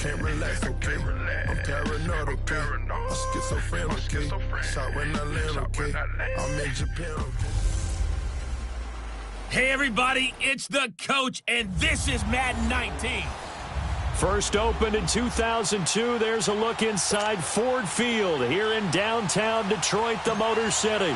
can't relax, okay? I'm paranoid, okay? I'm schizophrenic, okay? Shot when I land, okay? I'm in Japan, okay? Hey, everybody, it's the coach, and this is Madden 19. First opened in 2002, there's a look inside Ford Field here in downtown Detroit, the Motor City.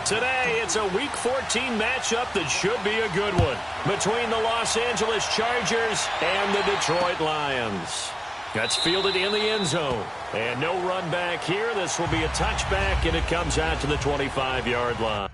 Today, it's a Week 14 matchup that should be a good one between the Los Angeles Chargers and the Detroit Lions. That's fielded in the end zone. And no run back here. This will be a touchback, and it comes out to the 25-yard line.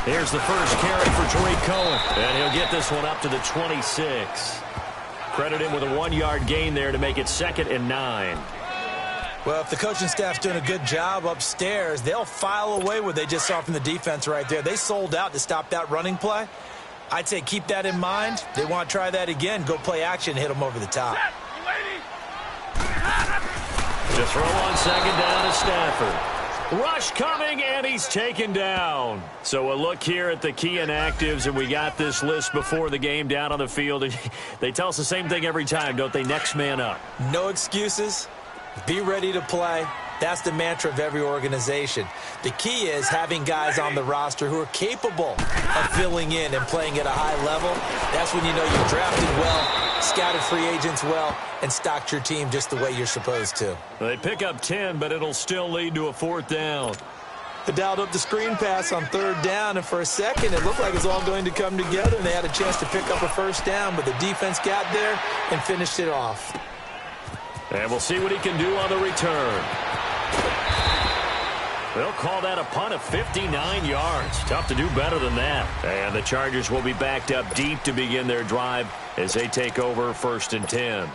Here's the first carry for Tariq Cohen, and he'll get this one up to the 26. Credit him with a 1-yard gain there to make it 2nd and 9. Well, if the coaching staff's doing a good job upstairs, they'll file away what they just saw from the defense right there. They sold out to stop that running play. I'd say keep that in mind. They want to try that again. Go play action, hit them over the top. To throw on 2nd down to Stafford. Rush coming, and he's taken down. So a look here at the key inactives, and we got this list before the game down on the field. And they tell us the same thing every time, don't they? Next man up. No excuses. Be ready to play. That's the mantra of every organization. The key is having guys on the roster who are capable of filling in and playing at a high level. That's when you know you've drafted well, scouted free agents well, and stocked your team just the way you're supposed to. They pick up 10, but it'll still lead to a 4th down. They dialed up the screen pass on 3rd down, and for a second it looked like it's all going to come together, and they had a chance to pick up a 1st down, but the defense got there and finished it off. And we'll see what he can do on the return. They'll call that a punt of 59 yards. Tough to do better than that. And the Chargers will be backed up deep to begin their drive as they take over 1st and 10.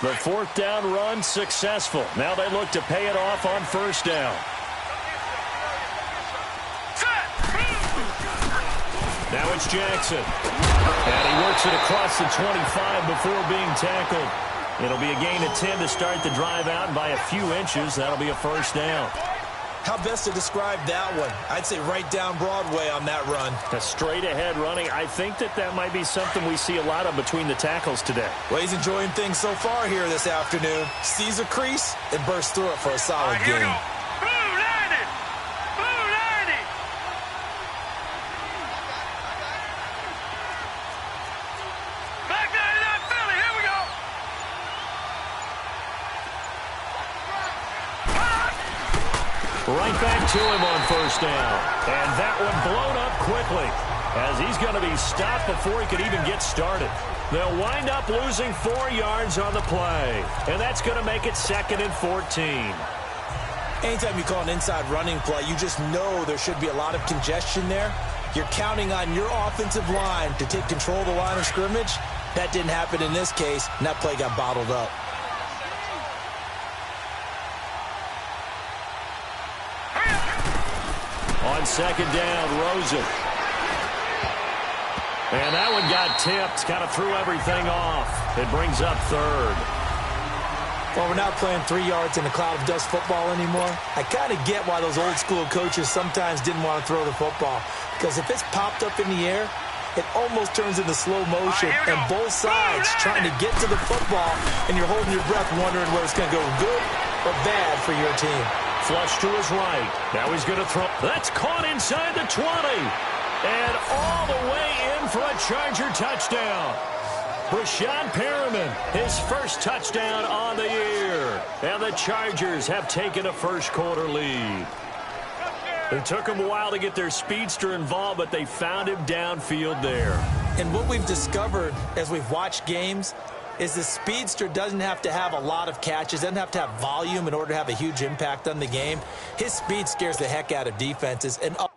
The 4th down run successful. Now they look to pay it off on 1st down. Now it's Jackson. And he works it across the 25 before being tackled. It'll be a gain of 10 to start the drive out, and by a few inches, that'll be a 1st down. How best to describe that one? I'd say right down Broadway on that run. A straight-ahead running. I think that might be something we see a lot of between the tackles today. Well, he's enjoying things so far here this afternoon. Sees a crease and bursts through it for a solid gain. Right back to him on 1st down. And that one blown up quickly as he's going to be stopped before he could even get started. They'll wind up losing 4 yards on the play. And that's going to make it 2nd and 14. Anytime you call an inside running play, you just know there should be a lot of congestion there. You're counting on your offensive line to take control of the line of scrimmage. That didn't happen in this case, and that play got bottled up. On 2nd down, Rosen. And that one got tipped, kind of threw everything off. It brings up 3rd. Well, we're not playing 3 yards in a cloud of dust football anymore. I kind of get why those old school coaches sometimes didn't want to throw the football. Because if it's popped up in the air, it almost turns into slow motion. And both sides trying to get to the football, and you're holding your breath wondering whether it's going to go good or bad for your team. Flush to his right. Now he's going to throw. That's caught inside the 20. And all the way in for a Charger touchdown. Brashad Perriman, his first touchdown on the year. And the Chargers have taken a first-quarter lead. It took them a while to get their speedster involved, but they found him downfield there. And what we've discovered as we've watched games, is the speedster doesn't have to have a lot of catches, doesn't have to have volume in order to have a huge impact on the game. His speed scares the heck out of defenses. And other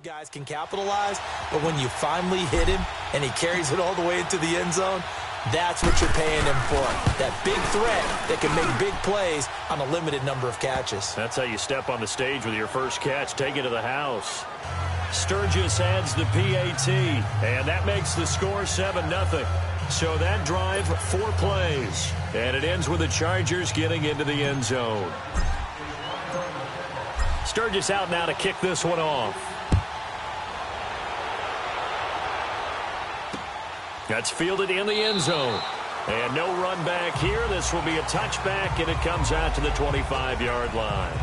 guys can capitalize, but when you finally hit him and he carries it all the way into the end zone, that's what you're paying him for. That big threat that can make big plays on a limited number of catches. That's how you step on the stage with your first catch. Take it to the house. Sturgis adds the PAT, and that makes the score 7-0. So that drive, 4 plays, and it ends with the Chargers getting into the end zone. Sturgis out now to kick this one off. That's fielded in the end zone. And no run back here. This will be a touchback, and it comes out to the 25-yard line.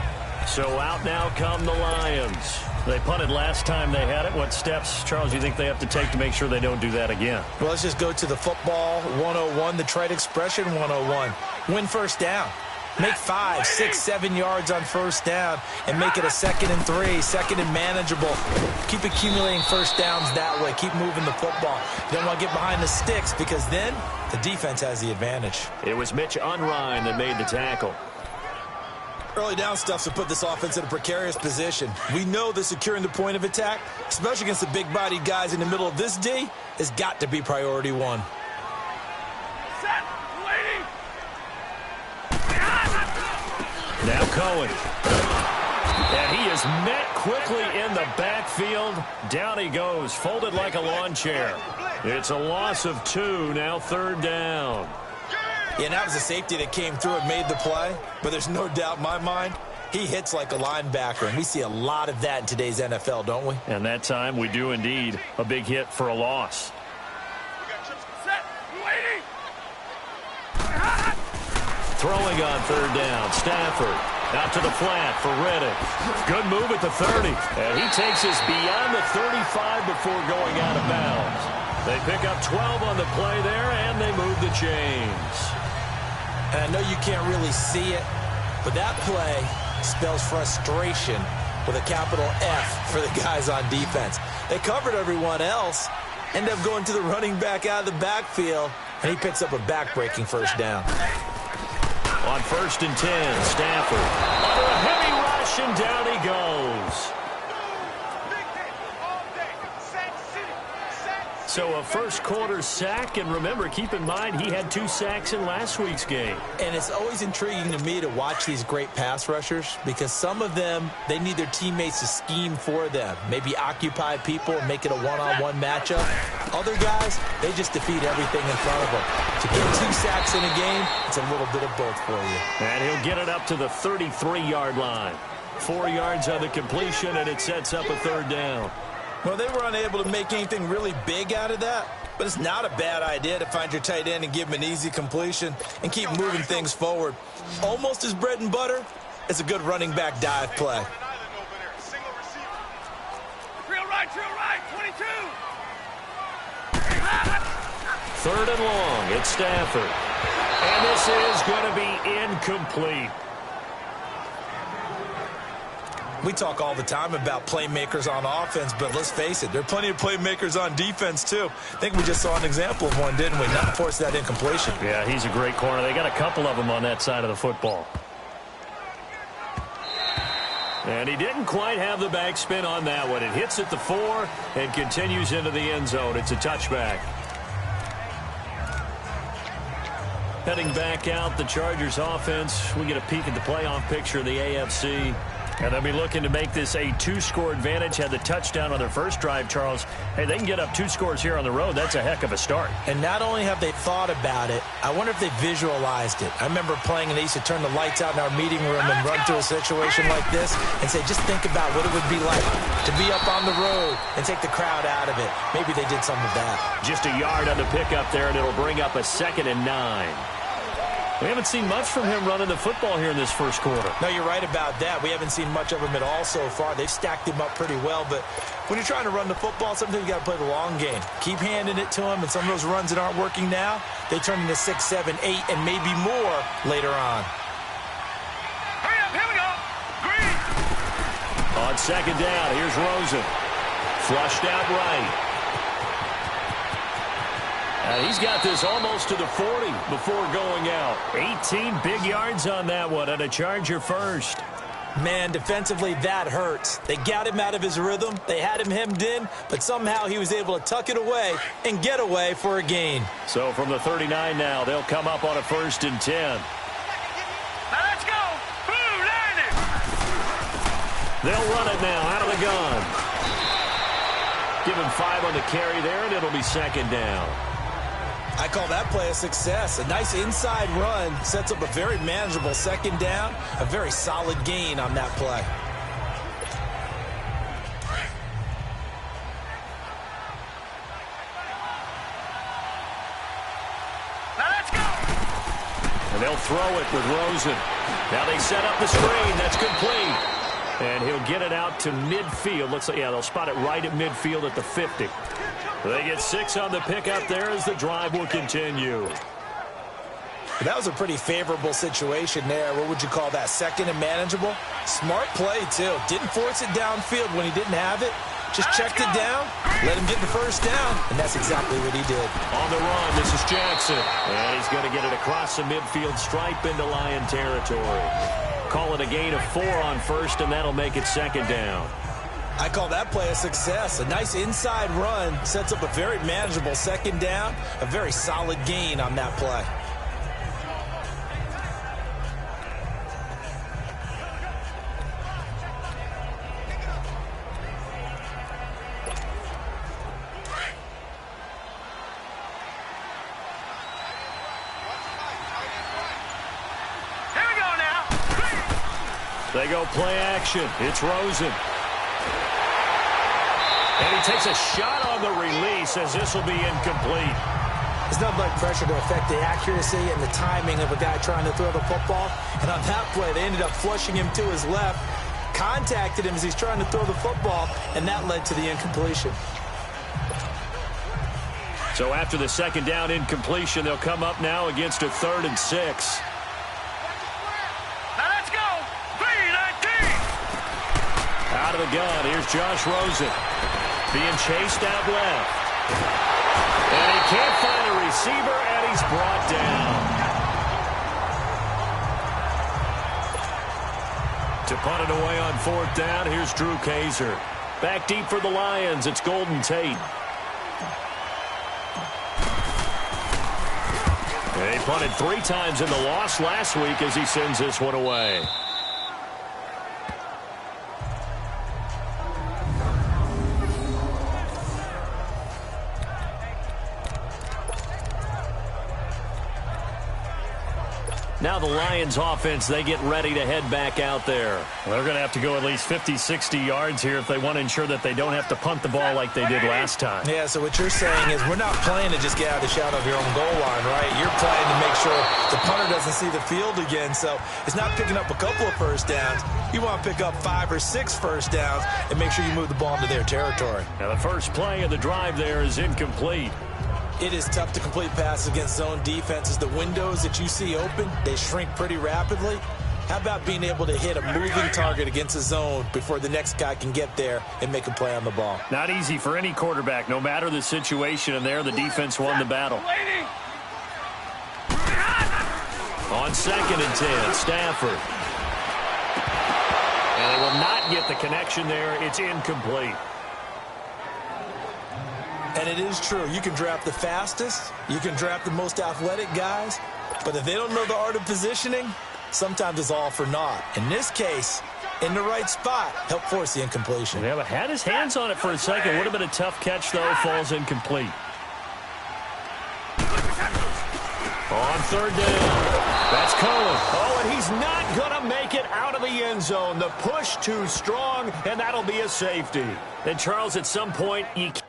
So out now come the Lions. They punted last time they had it. What steps, Charles, do you think they have to take to make sure they don't do that again? Well, let's just go to the football 101, the trade expression 101. Win first down. Make 5, 6, 7 yards on first down and make it a 2nd and 3, 2nd and manageable. Keep accumulating first downs that way. Keep moving the football. You don't want to get behind the sticks because then the defense has the advantage. It was Mitch Unrein that made the tackle. Early down stuff to put this offense in a precarious position. We know that securing the point of attack, especially against the big-bodied guys in the middle of this D, has got to be priority 1. Now Cohen. And he is met quickly in the backfield. Down he goes, folded like a lawn chair. It's a loss of 2, now 3rd down. Yeah, and that was a safety that came through and made the play. But there's no doubt in my mind, he hits like a linebacker. And we see a lot of that in today's NFL, don't we? And that time we do indeed. A big hit for a loss. Throwing on 3rd down, Stafford out to the flat for Reddick. Good move at the 30, and he takes us beyond the 35 before going out of bounds. They pick up 12 on the play there, and they move the chains. And I know you can't really see it, but that play spells frustration with a capital F for the guys on defense. They covered everyone else, end up going to the running back out of the backfield, and he picks up a back-breaking first down. On 1st and 10, Stafford under a heavy rush, and down he goes. So a first-quarter sack, and remember, keep in mind, he had 2 sacks in last week's game. And it's always intriguing to me to watch these great pass rushers because some of them, they need their teammates to scheme for them, maybe occupy people and make it a one-on-one matchup. Other guys, they just defeat everything in front of them. To get 2 sacks in a game, it's a little bit of both for you. And he'll get it up to the 33-yard line. 4 yards on the completion, and it sets up a 3rd down. Well, they were unable to make anything really big out of that, but it's not a bad idea to find your tight end and give him an easy completion and keep moving things forward. Almost as bread and butter as a good running back dive play. Drill right, 22. 3rd and long, it's Stafford. And this is going to be incomplete. We talk all the time about playmakers on offense, but let's face it, there are plenty of playmakers on defense, too. I think we just saw an example of one, didn't we? Not force that incompletion. Yeah, he's a great corner. They got a couple of them on that side of the football. And he didn't quite have the backspin on that one. It hits at the 4 and continues into the end zone. It's a touchback. Heading back out, the Chargers offense. We get a peek at the playoff picture of the AFC. And they'll be looking to make this a 2-score advantage. Had the touchdown on their first drive, Charles. Hey, they can get up 2 scores here on the road. That's a heck of a start. And not only have they thought about it, I wonder if they visualized it. I remember playing and they used to turn the lights out in our meeting room and run through a situation like this and say, just think about what it would be like to be up on the road and take the crowd out of it. Maybe they did some of that. Just a yard on the pickup there, and it'll bring up a 2nd and 9. We haven't seen much from him running the football here in this first quarter. No, you're right about that. We haven't seen much of him at all so far. They've stacked him up pretty well, but when you're trying to run the football, sometimes you got to play the long game. Keep handing it to him, and some of those runs that aren't working now, they turn into 6, 7, 8, and maybe more later on. Hurry up, here we go. Green. On 2nd down, here's Rosen. Flushed out right. He's got this almost to the 40 before going out. 18 big yards on that one, and a Charger first. Man, defensively, that hurts. They got him out of his rhythm. They had him hemmed in, but somehow he was able to tuck it away and get away for a gain. So from the 39 now, they'll come up on a 1st and 10. Now let's go. Boom, landed. They'll run it now out of the gun. Give him 5 on the carry there, and it'll be 2nd down. I call that play a success. A nice inside run sets up a very manageable 2nd down, a very solid gain on that play. Now let's go. And they'll throw it with Rosen. Now they set up the screen. That's complete. And he'll get it out to midfield. Looks like, yeah, they'll spot it right at midfield at the 50. They get 6 on the pickup there as the drive will continue. That was a pretty favorable situation there. What would you call that? 2nd and manageable? Smart play, too. Didn't force it downfield when he didn't have it. Just checked it down, let him get the 1st down, and that's exactly what he did. On the run, this is Jackson. And he's going to get it across the midfield stripe into Lion territory. Call it a gain of 4 on 1st, and that'll make it 2nd down. I call that play a success. A nice inside run sets up a very manageable 2nd down, a very solid gain on that play. Here we go now. They go play action. It's Rosen. And he takes a shot on the release as this will be incomplete. There's nothing like pressure to affect the accuracy and the timing of a guy trying to throw the football. And on that play, they ended up flushing him to his left, contacted him as he's trying to throw the football, and that led to the incompletion. So after the 2nd down incompletion, they'll come up now against a 3rd and 6. Now let's go. 3-19. Out of the gun, here's Josh Rosen. Being chased out left. And he can't find a receiver, and he's brought down. To punt it away on 4th down, here's Drew Kaiser. Back deep for the Lions, it's Golden Tate. They punted 3 times in the loss last week as he sends this one away. Now the Lions offense, they get ready to head back out there. Well, they're going to have to go at least 50, 60 yards here if they want to ensure that they don't have to punt the ball like they did last time. Yeah, so what you're saying is we're not playing to just get out of the shadow of your own goal line, right? You're playing to make sure the punter doesn't see the field again. So it's not picking up a couple of first downs. You want to pick up 5 or 6 first downs and make sure you move the ball into their territory. Now the first play of the drive there is incomplete. It is tough to complete passes against zone defenses. The windows that you see open, they shrink pretty rapidly. How about being able to hit a moving target against a zone before the next guy can get there and make a play on the ball? Not easy for any quarterback, no matter the situation, and there the defense won the battle. On 2nd and 10, Stafford. And they will not get the connection there. It's incomplete. And it is true. You can draft the fastest. You can draft the most athletic guys. But if they don't know the art of positioning, sometimes it's all for naught. In this case, in the right spot, help force the incompletion. Yeah, but had his hands on it for a second. Would have been a tough catch, though. Falls incomplete. On 3rd down. That's Cohen. Oh, and he's not going to make it out of the end zone. The push too strong, and that'll be a safety. And, Charles, at some point, you can't.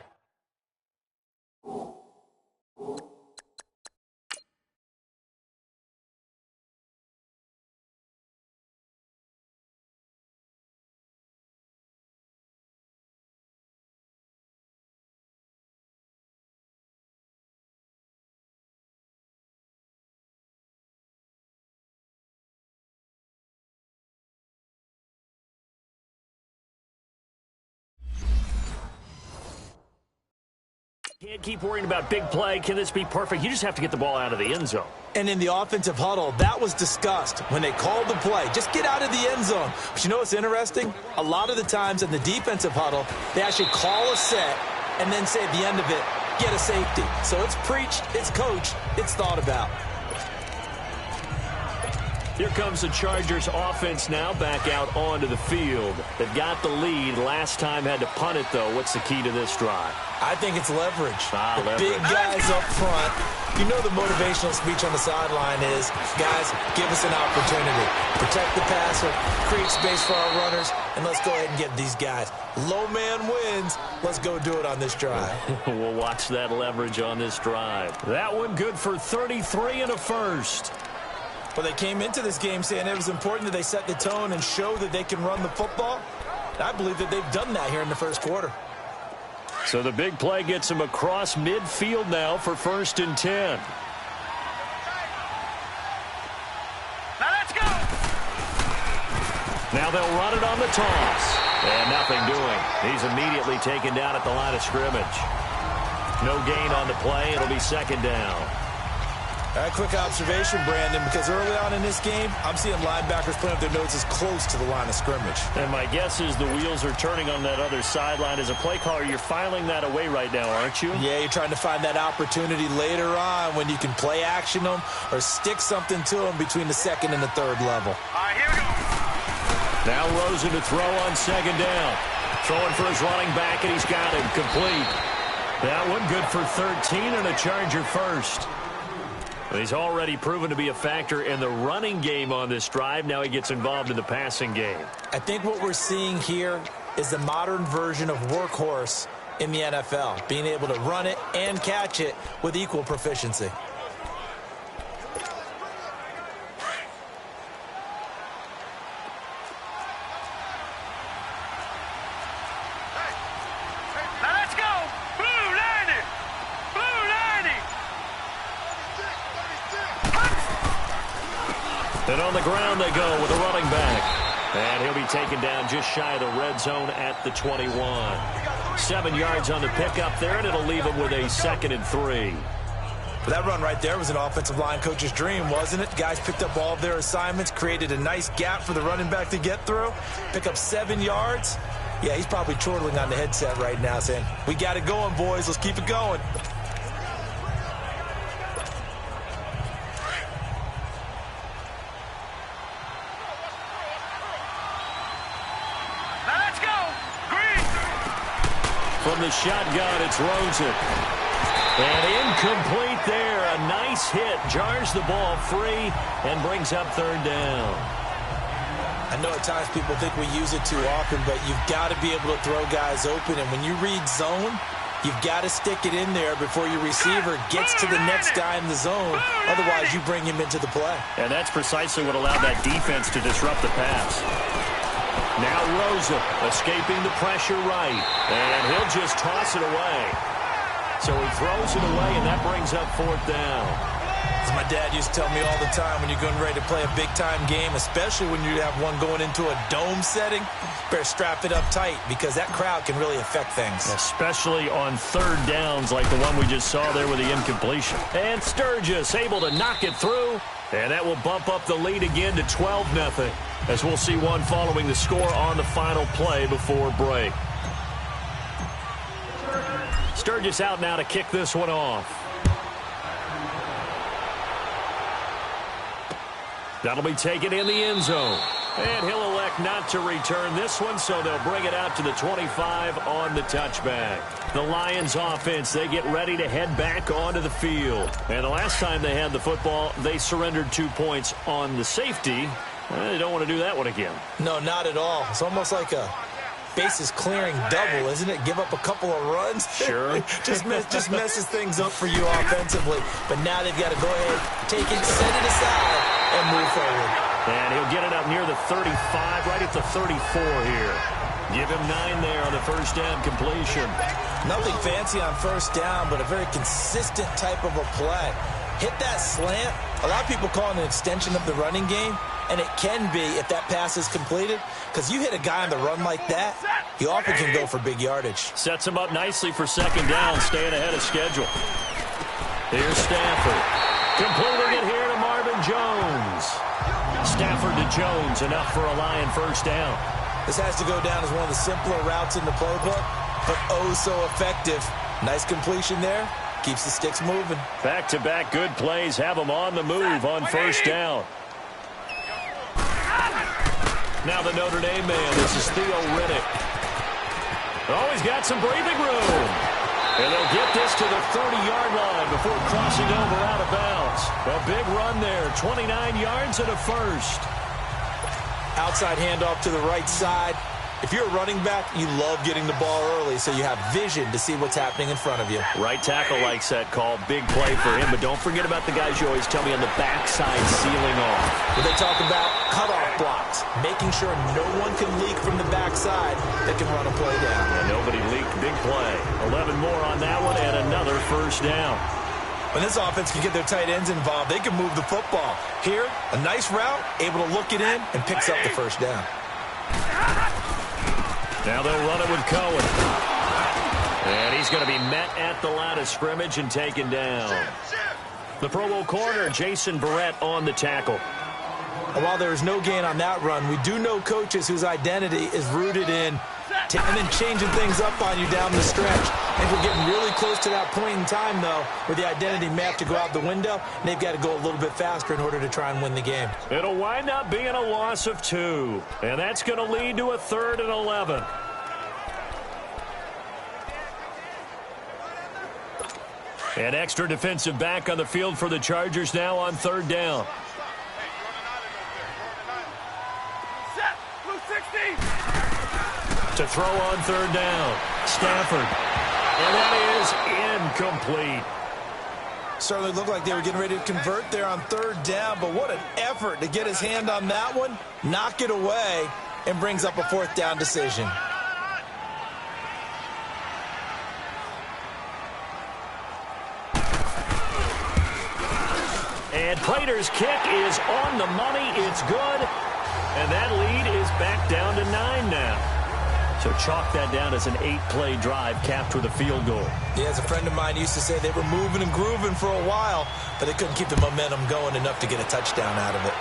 Can't keep worrying about big play. Can this be perfect? You just have to get the ball out of the end zone. And in the offensive huddle, that was discussed when they called the play. Just get out of the end zone. But you know what's interesting? A lot of the times in the defensive huddle, they actually call a set and then say at the end of it, get a safety. So it's preached, it's coached, it's thought about. Here comes the Chargers offense now back out onto the field. They've got the lead. Last time had to punt it, though. What's the key to this drive? I think it's leverage. Leverage. Big guys up front. You know the motivational speech on the sideline is, guys, give us an opportunity. Protect the passer, create space for our runners, and let's go ahead and get these guys. Low man wins. Let's go do it on this drive. We'll watch that leverage on this drive. That one good for 33 and a first. Well, they came into this game saying it was important that they set the tone and show that they can run the football. And I believe that they've done that here in the first quarter. So the big play gets them across midfield now for 1st and 10. Now let's go. Now they'll run it on the toss. And nothing doing. He's immediately taken down at the line of scrimmage. No gain on the play. It'll be 2nd down. A quick observation, Brandon, because early on in this game, I'm seeing linebackers putting up their noses close to the line of scrimmage. And my guess is the wheels are turning on that other sideline. As a play caller, you're filing that away right now, aren't you? Yeah, you're trying to find that opportunity later on when you can play action them or stick something to them between the 2nd and the 3rd level. All right, here we go. Now Rosen to throw on 2nd down. Throwing for his running back, and he's got him complete. That one good for 13 and a Charger first. He's already proven to be a factor in the running game on this drive. Now he gets involved in the passing game. I think what we're seeing here is the modern version of workhorse in the NFL, being able to run it and catch it with equal proficiency. Now let's go. Blue 90. Blue 90. And on the ground they go with a running back. And he'll be taken down just shy of the red zone at the 21. 7 yards on the pickup there, and it'll leave him with a 2nd and 3. But that run right there was an offensive line coach's dream, wasn't it? Guys picked up all of their assignments, created a nice gap for the running back to get through, pick up 7 yards. Yeah, he's probably chortling on the headset right now saying, we got it going, boys. Let's keep it going. From the shotgun, it's Rosen. And incomplete there. A nice hit. Jars the ball free and brings up third down. I know at times people think we use it too often, but you've got to be able to throw guys open. And when you read zone, you've got to stick it in there before your receiver gets to the next guy in the zone. Otherwise, you bring him into the play. And that's precisely what allowed that defense to disrupt the pass. Now Rosa escaping the pressure right. And he'll just toss it away. So he throws it away, and that brings up fourth down. As my dad used to tell me all the time, when you're getting ready to play a big-time game, especially when you have one going into a dome setting, better strap it up tight because that crowd can really affect things. Especially on third downs like the one we just saw there with the incompletion. And Sturgis able to knock it through. And that will bump up the lead again to 12-0. As we'll see one following the score on the final play before break. Sturgis out now to kick this one off. That'll be taken in the end zone. And he'll elect not to return this one, so they'll bring it out to the 25 on the touchback. The Lions offense, they get ready to head back onto the field. And the last time they had the football, they surrendered 2 points on the safety. They don't want to do that one again. No, not at all. It's almost like a bases clearing double, isn't it? Give up a couple of runs. Sure. just messes things up for you offensively. But now they've got to go ahead, take it, set it aside, and move forward. And he'll get it up near the 35, right at the 34 here. Give him 9 there on the first down completion. Nothing fancy on first down, but a very consistent type of a play. Hit that slant. A lot of people call it an extension of the running game, and it can be if that pass is completed, because you hit a guy on the run like that, he often can go for big yardage. Sets him up nicely for second down, staying ahead of schedule. Here's Stafford. Completing it here to Marvin Jones. Stafford to Jones, enough for a Lion first down. This has to go down as one of the simpler routes in the playbook, but oh so effective. Nice completion there. Keeps the sticks moving. Back-to-back good plays have them on the move on first down. Now the Notre Dame man, this is Theo Riddick. Oh, he's got some breathing room. And they'll get this to the 30-yard line before crossing over out of bounds. A big run there, 29 yards and a first. Outside handoff to the right side. If you're a running back, you love getting the ball early so you have vision to see what's happening in front of you. Right tackle likes that call. Big play for him, but don't forget about the guys you always tell me on the backside sealing off. When they talk about cutoff blocks, making sure no one can leak from the backside that can run a play down. And nobody leaked. Big play. 11 more on that one and another first down. When this offense can get their tight ends involved, they can move the football. Here, a nice route, able to look it in and picks up the first down. Now they'll run it with Cohen. And he's going to be met at the line of scrimmage and taken down. The Pro Bowl corner, Jason Barrett, on the tackle. And while there is no gain on that run, we do know coaches whose identity is rooted in and then changing things up on you down the stretch. I think we're getting really close to that point in time, though, where the identity may have to go out the window, and they've got to go a little bit faster in order to try and win the game. It'll wind up being a loss of 2, and that's going to lead to a 3rd and 11. An extra defensive back on the field for the Chargers now on 3rd down. To throw on 3rd down, Stafford. And that is incomplete. Certainly looked like they were getting ready to convert there on 3rd down, but what an effort to get his hand on that one, knock it away, and brings up a 4th down decision. And Prater's kick is on the money. It's good. And that lead is back down to 9 now. So chalk that down as an 8-play drive capped with a field goal. Yeah, as a friend of mine used to say, they were moving and grooving for a while, but they couldn't keep the momentum going enough to get a touchdown out of it.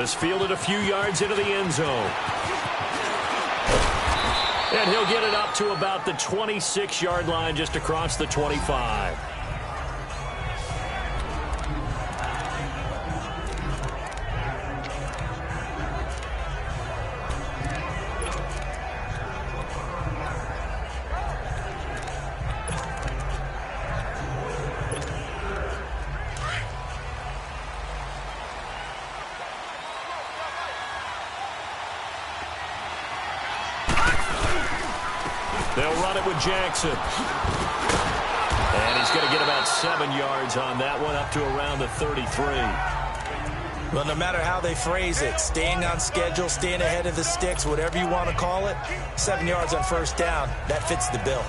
This fielded a few yards into the end zone. And he'll get it up to about the 26-yard line just across the 25. They'll run it with Jackson. And he's going to get about 7 yards on that one, up to around the 33. Well, no matter how they phrase it, staying on schedule, staying ahead of the sticks, whatever you want to call it, 7 yards on first down, that fits the bill.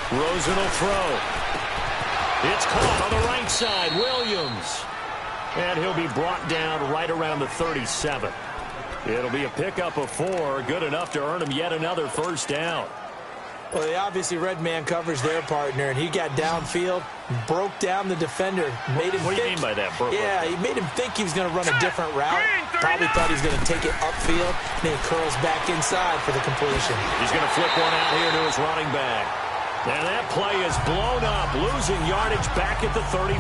Rosen will throw. It's caught on the right side. Williams. And he'll be brought down right around the 37. It'll be a pickup of 4. Good enough to earn him yet another first down. Well, they obviously red man covers their partner, and he got downfield, broke down the defender, made him What do you mean by that, broke? Yeah, he made him think he was going to run a different route. Probably thought he was going to take it upfield, and then curls back inside for the completion. He's going to flip one out here to his running back. And that play is blown up, losing yardage back at the 35.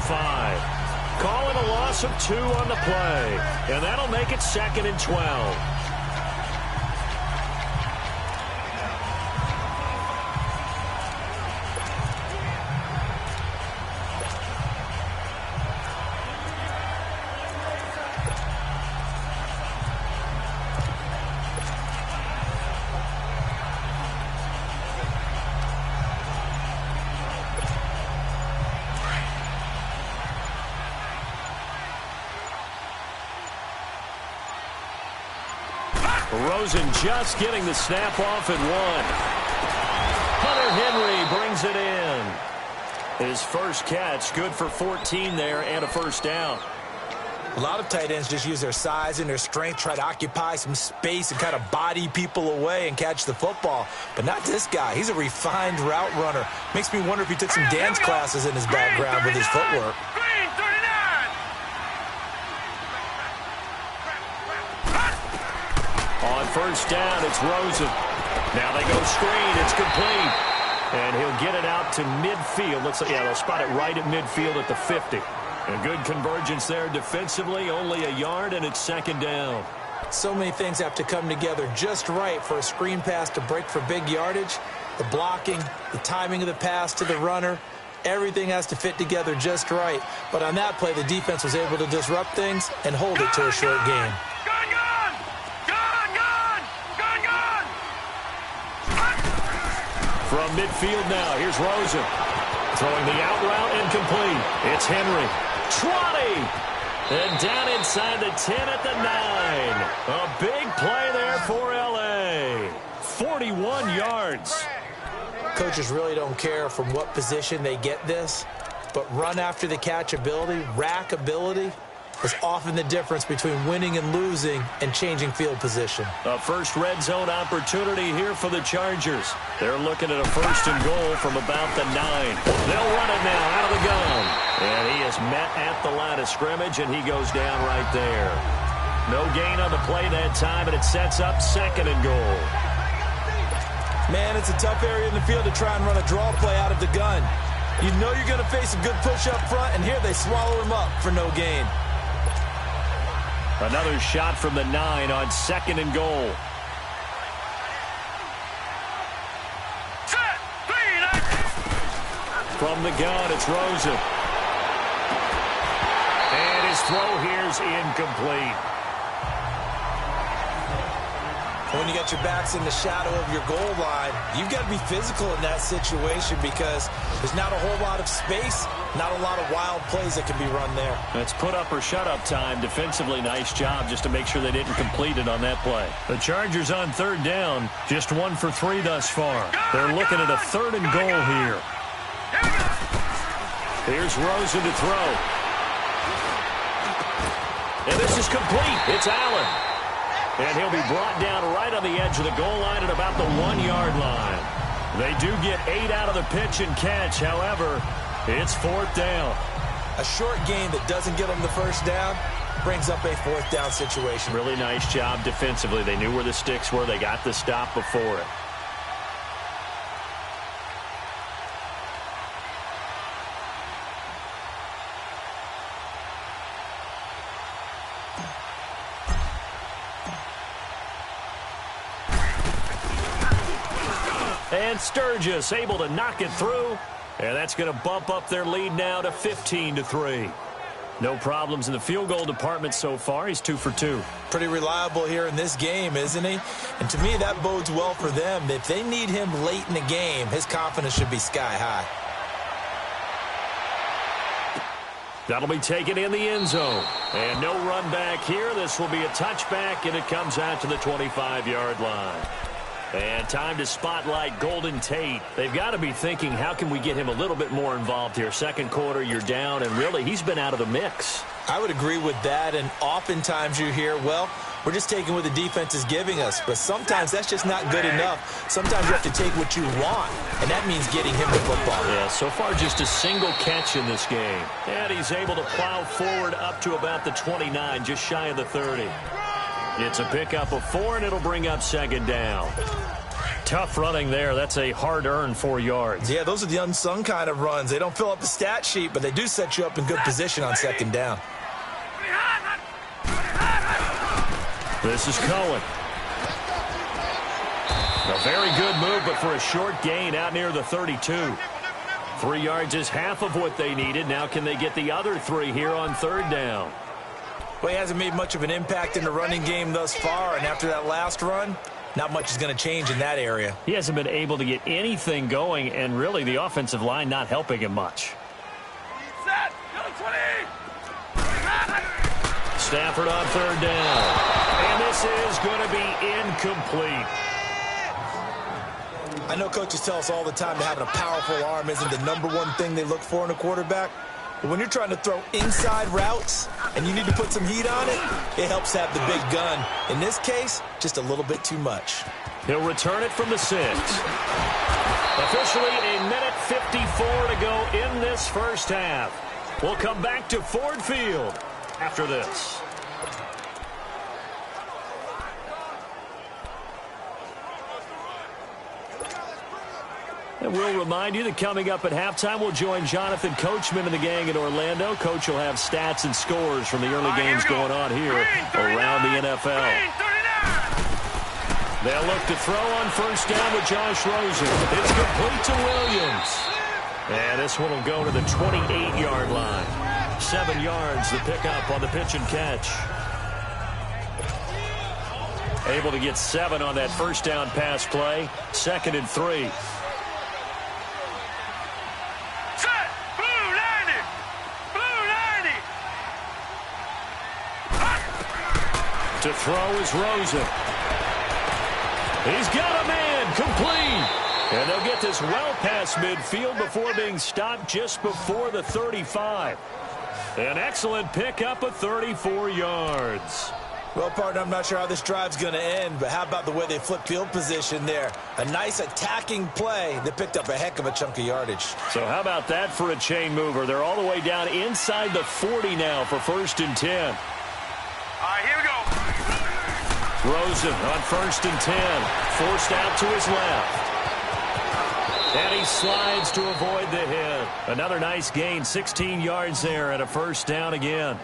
Calling a loss of 2 on the play. And that'll make it 2nd and 12. Rosen just getting the snap off and 1. Hunter Henry brings it in. His first catch, good for 14 there and a first down. A lot of tight ends just use their size and their strength, try to occupy some space and kind of body people away and catch the football. But not this guy. He's a refined route runner. Makes me wonder if he took some dance classes in his background with his footwork. On first down, it's Rosen. Now they go screen. It's complete. And he'll get it out to midfield. Looks like, yeah, they'll spot it right at midfield at the 50. A good convergence there defensively. Only a yard, and it's 2nd down. So many things have to come together just right for a screen pass to break for big yardage. The blocking, the timing of the pass to the runner, everything has to fit together just right. But on that play, the defense was able to disrupt things and hold it to a short game. From midfield now, here's Rosen. Throwing the out route incomplete. It's Henry. Trotty! And down inside the 10 at the 9. A big play there for L.A. 41 yards. Coaches really don't care from what position they get this, but run after the catch ability, rack ability, is often the difference between winning and losing and changing field position. A first red zone opportunity here for the Chargers. They're looking at a 1st and goal from about the 9. They'll run it now out of the gun. And he is met at the line of scrimmage, and he goes down right there. No gain on the play that time, and it sets up 2nd and goal. Man, it's a tough area in the field to try and run a draw play out of the gun. You know you're going to face a good push up front, and here they swallow him up for no gain. Another shot from the 9 on 2nd and goal. From the gun, it's Rosen. And his throw here's incomplete. When you got your backs in the shadow of your goal line, you've got to be physical in that situation because there's not a whole lot of space, not a lot of wild plays that can be run there. That's put up or shut up time. Defensively, nice job just to make sure they didn't complete it on that play. The Chargers on 3rd down, just 1 for 3 thus far. They're looking at a 3rd and goal here. Here's Rosen to throw. And this is complete. It's Allen. And he'll be brought down right on the edge of the goal line at about the 1-yard line. They do get 8 out of the pitch and catch. However, it's 4th down. A short gain that doesn't get them the first down brings up a 4th down situation. Really nice job defensively. They knew where the sticks were. They got the stop before it. And Sturgis able to knock it through. And that's going to bump up their lead now to 15-3. No problems in the field goal department so far. He's 2 for 2. Pretty reliable here in this game, isn't he? And to me, that bodes well for them. If they need him late in the game, his confidence should be sky high. That'll be taken in the end zone. And no run back here. This will be a touchback, and it comes out to the 25-yard line. And time to spotlight Golden Tate. They've got to be thinking, how can we get him a little bit more involved here? Second quarter, you're down, and really, he's been out of the mix. I would agree with that, and oftentimes you hear, well, we're just taking what the defense is giving us. But sometimes that's just not good enough. Sometimes you have to take what you want, and that means getting him the football. Yeah, so far just a single catch in this game. And he's able to plow forward up to about the 29, just shy of the 30. It's a pickup of 4, and it'll bring up second down. Tough running there. That's a hard-earned 4 yards. Yeah, those are the unsung kind of runs. They don't fill up the stat sheet, but they do set you up in good position on second down. This is Cohen. A very good move, but for a short gain out near the 32. 3 yards is half of what they needed. Now can they get the other 3 here on third down? Well, he hasn't made much of an impact in the running game thus far, and after that last run, not much is going to change in that area. He hasn't been able to get anything going, and really the offensive line not helping him much. Stafford on third down. And this is going to be incomplete. I know coaches tell us all the time that having a powerful arm isn't the #1 thing they look for in a quarterback. But when you're trying to throw inside routes and you need to put some heat on it, it helps have the big gun. In this case, just a little bit too much. He'll return it from the 6. Officially a minute 54 to go in this first half. We'll come back to Ford Field after this. And we'll remind you that coming up at halftime, we'll join Jonathan Coachman and the gang in Orlando. Coach will have stats and scores from the early games going on here around the NFL. They'll look to throw on first down with Josh Rosen. It's complete to Williams. And this one will go to the 28-yard line. 7 yards to pick up on the pitch and catch. Able to get 7 on that first down pass play. 2nd and 3. To throw is Rosen. He's got a man, complete. And they'll get this well past midfield before being stopped just before the 35. An excellent pickup of 34 yards. Well, partner, I'm not sure how this drive's going to end, but how about the way they flipped field position there? A nice attacking play that picked up a heck of a chunk of yardage. So how about that for a chain mover? They're all the way down inside the 40 now for 1st and 10. All right, here we go. Rosen on 1st and 10. Forced out to his left. And he slides to avoid the hit. Another nice gain, 16 yards there, and a first down again.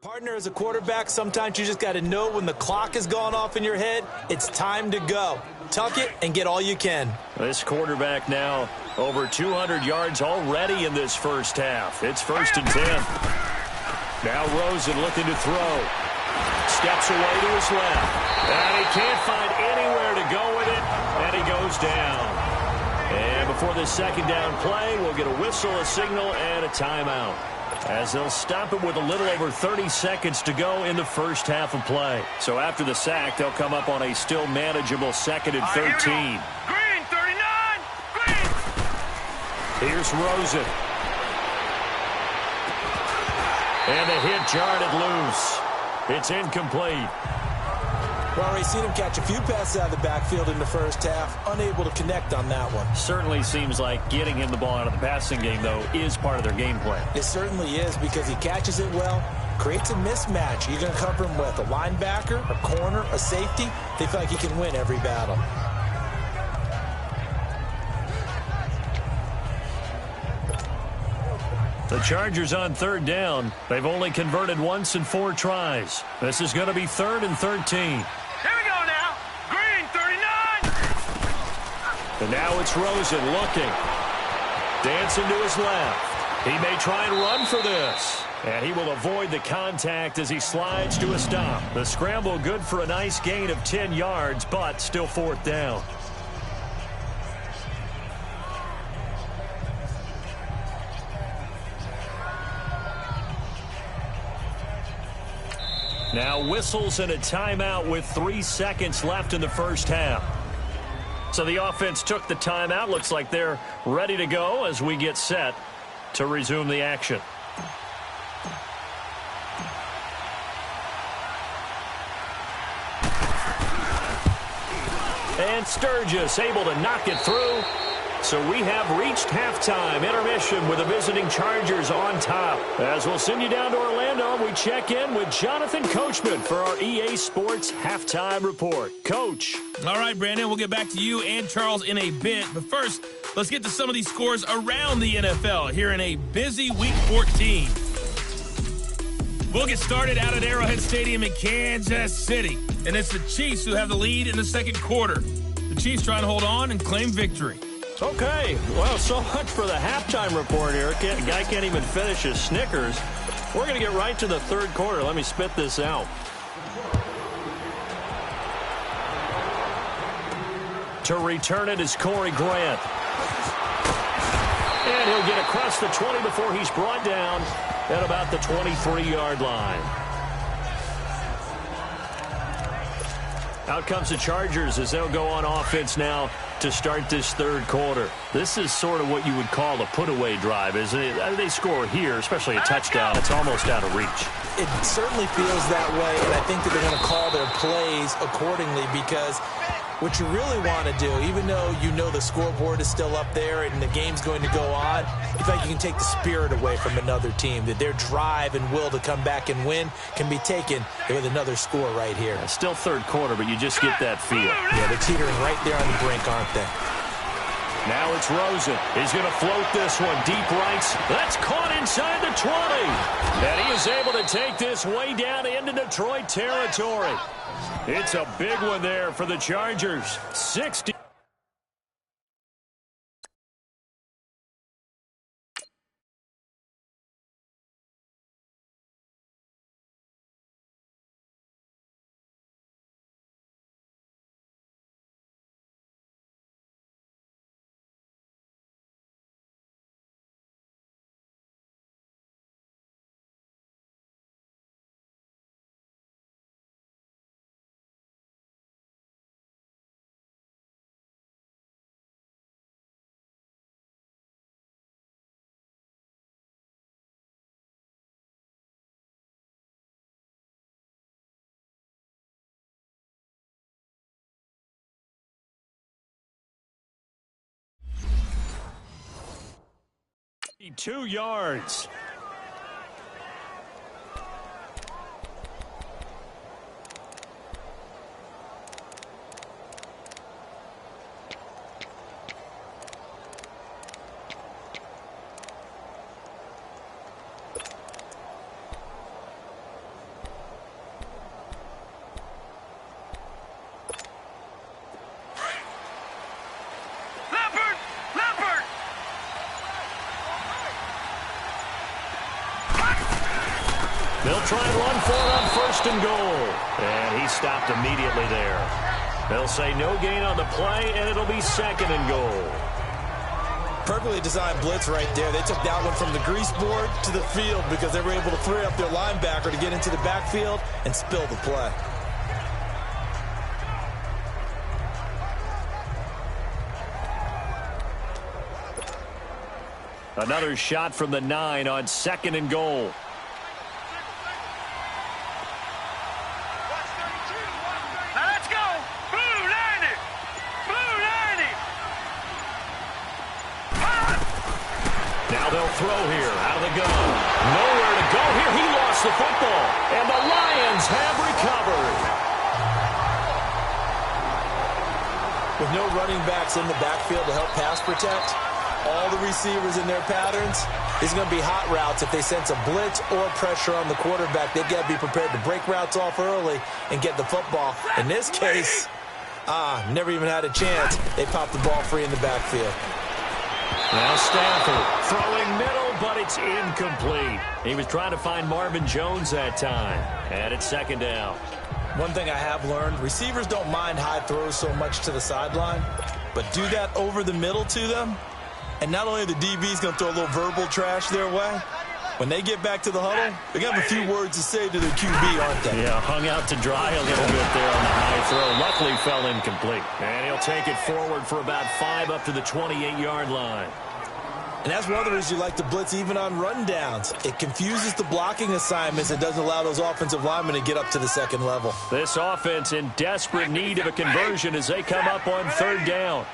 Partner, as a quarterback, sometimes you just got to know when the clock has gone off in your head, it's time to go. Tuck it and get all you can. This quarterback now over 200 yards already in this first half. It's 1st and 10. Now Rosen looking to throw. Steps away to his left. And he can't find anywhere to go with it, and he goes down. And before this second down play, we'll get a whistle, a signal, and a timeout, as they'll stop it with a little over 30 seconds to go in the first half of play. So after the sack, they'll come up on a still manageable 2nd and 13. Green, 39, green. Here's Rosen. And the hit jarred it loose. It's incomplete. Well, already seen him catch a few passes out of the backfield in the first half. Unable to connect on that one. Certainly seems like getting him the ball out of the passing game, though, is part of their game plan. It certainly is because he catches it well, creates a mismatch. You're going to cover him with a linebacker, a corner, a safety. They feel like he can win every battle. The Chargers on third down. They've only converted once in 4 tries. This is going to be 3rd and 13. Here we go now. Green, 39. And now it's Rosen looking. Dancing to his left. He may try and run for this. And he will avoid the contact as he slides to a stop. The scramble good for a nice gain of 10 yards, but still 4th down. Now whistles and a timeout with 3 seconds left in the first half. So the offense took the timeout. Looks like they're ready to go as we get set to resume the action. And Sturgis able to knock it through. So we have reached halftime intermission with the visiting Chargers on top. As we'll send you down to Orlando, we check in with Jonathan Coachman for our EA Sports Halftime Report. Coach. All right, Brandon, we'll get back to you and Charles in a bit. But first, let's get to some of these scores around the NFL here in a busy Week 14. We'll get started out at Arrowhead Stadium in Kansas City. And it's the Chiefs who have the lead in the second quarter. The Chiefs trying to hold on and claim victory. Okay, well, so much for the halftime report here. The guy can't even finish his Snickers. We're going to get right to the third quarter. Let me spit this out. To return it is Corey Grant. And he'll get across the 20 before he's brought down at about the 23-yard line. Out comes the Chargers as they'll go on offense now to start this third quarter. This is sort of what you would call a put-away drive, isn't it? They score here, especially a touchdown. It's almost out of reach. It certainly feels that way, and I think that they're going to call their plays accordingly because what you really want to do, even though you know the scoreboard is still up there and the game's going to go on, you feel like you can take the spirit away from another team, that their drive and will to come back and win can be taken with another score right here. Still third quarter, but you just get that feel. Yeah, they're teetering right there on the brink, aren't they? Now it's Rosen. He's going to float this one deep right. That's caught inside the 20. And he is able to take this way down into Detroit territory. It's a big one there for the Chargers. 60. Two yards. They'll try and run for it on 1st and goal. And he stopped immediately there. They'll say no gain on the play, and it'll be 2nd and goal. Perfectly designed blitz right there. They took that one from the grease board to the field because they were able to free up their linebacker to get into the backfield and spill the play. Another shot from the 9 on 2nd and goal. Now they'll throw here, out of the gun. Nowhere to go here. He lost the football. And the Lions have recovered. With no running backs in the backfield to help pass protect, all the receivers in their patterns, these are going to be hot routes. If they sense a blitz or pressure on the quarterback, they've got to be prepared to break routes off early and get the football. In this case, never even had a chance. They popped the ball free in the backfield. Now Stafford throwing middle, but it's incomplete. He was trying to find Marvin Jones that time. And it's second down. One thing I have learned, receivers don't mind high throws so much to the sideline, but do that over the middle to them, and not only are the DBs going to throw a little verbal trash their way, when they get back to the huddle, they're going to have a few words to say to their QB, aren't they? Yeah, hung out to dry a little bit there on the high throw. Luckily fell incomplete. And he'll take it forward for about 5 up to the 28-yard line. And that's one of the reasons you like to blitz even on rundowns. It confuses the blocking assignments and doesn't allow those offensive linemen to get up to the second level. This offense in desperate need of a conversion as they come up on third down.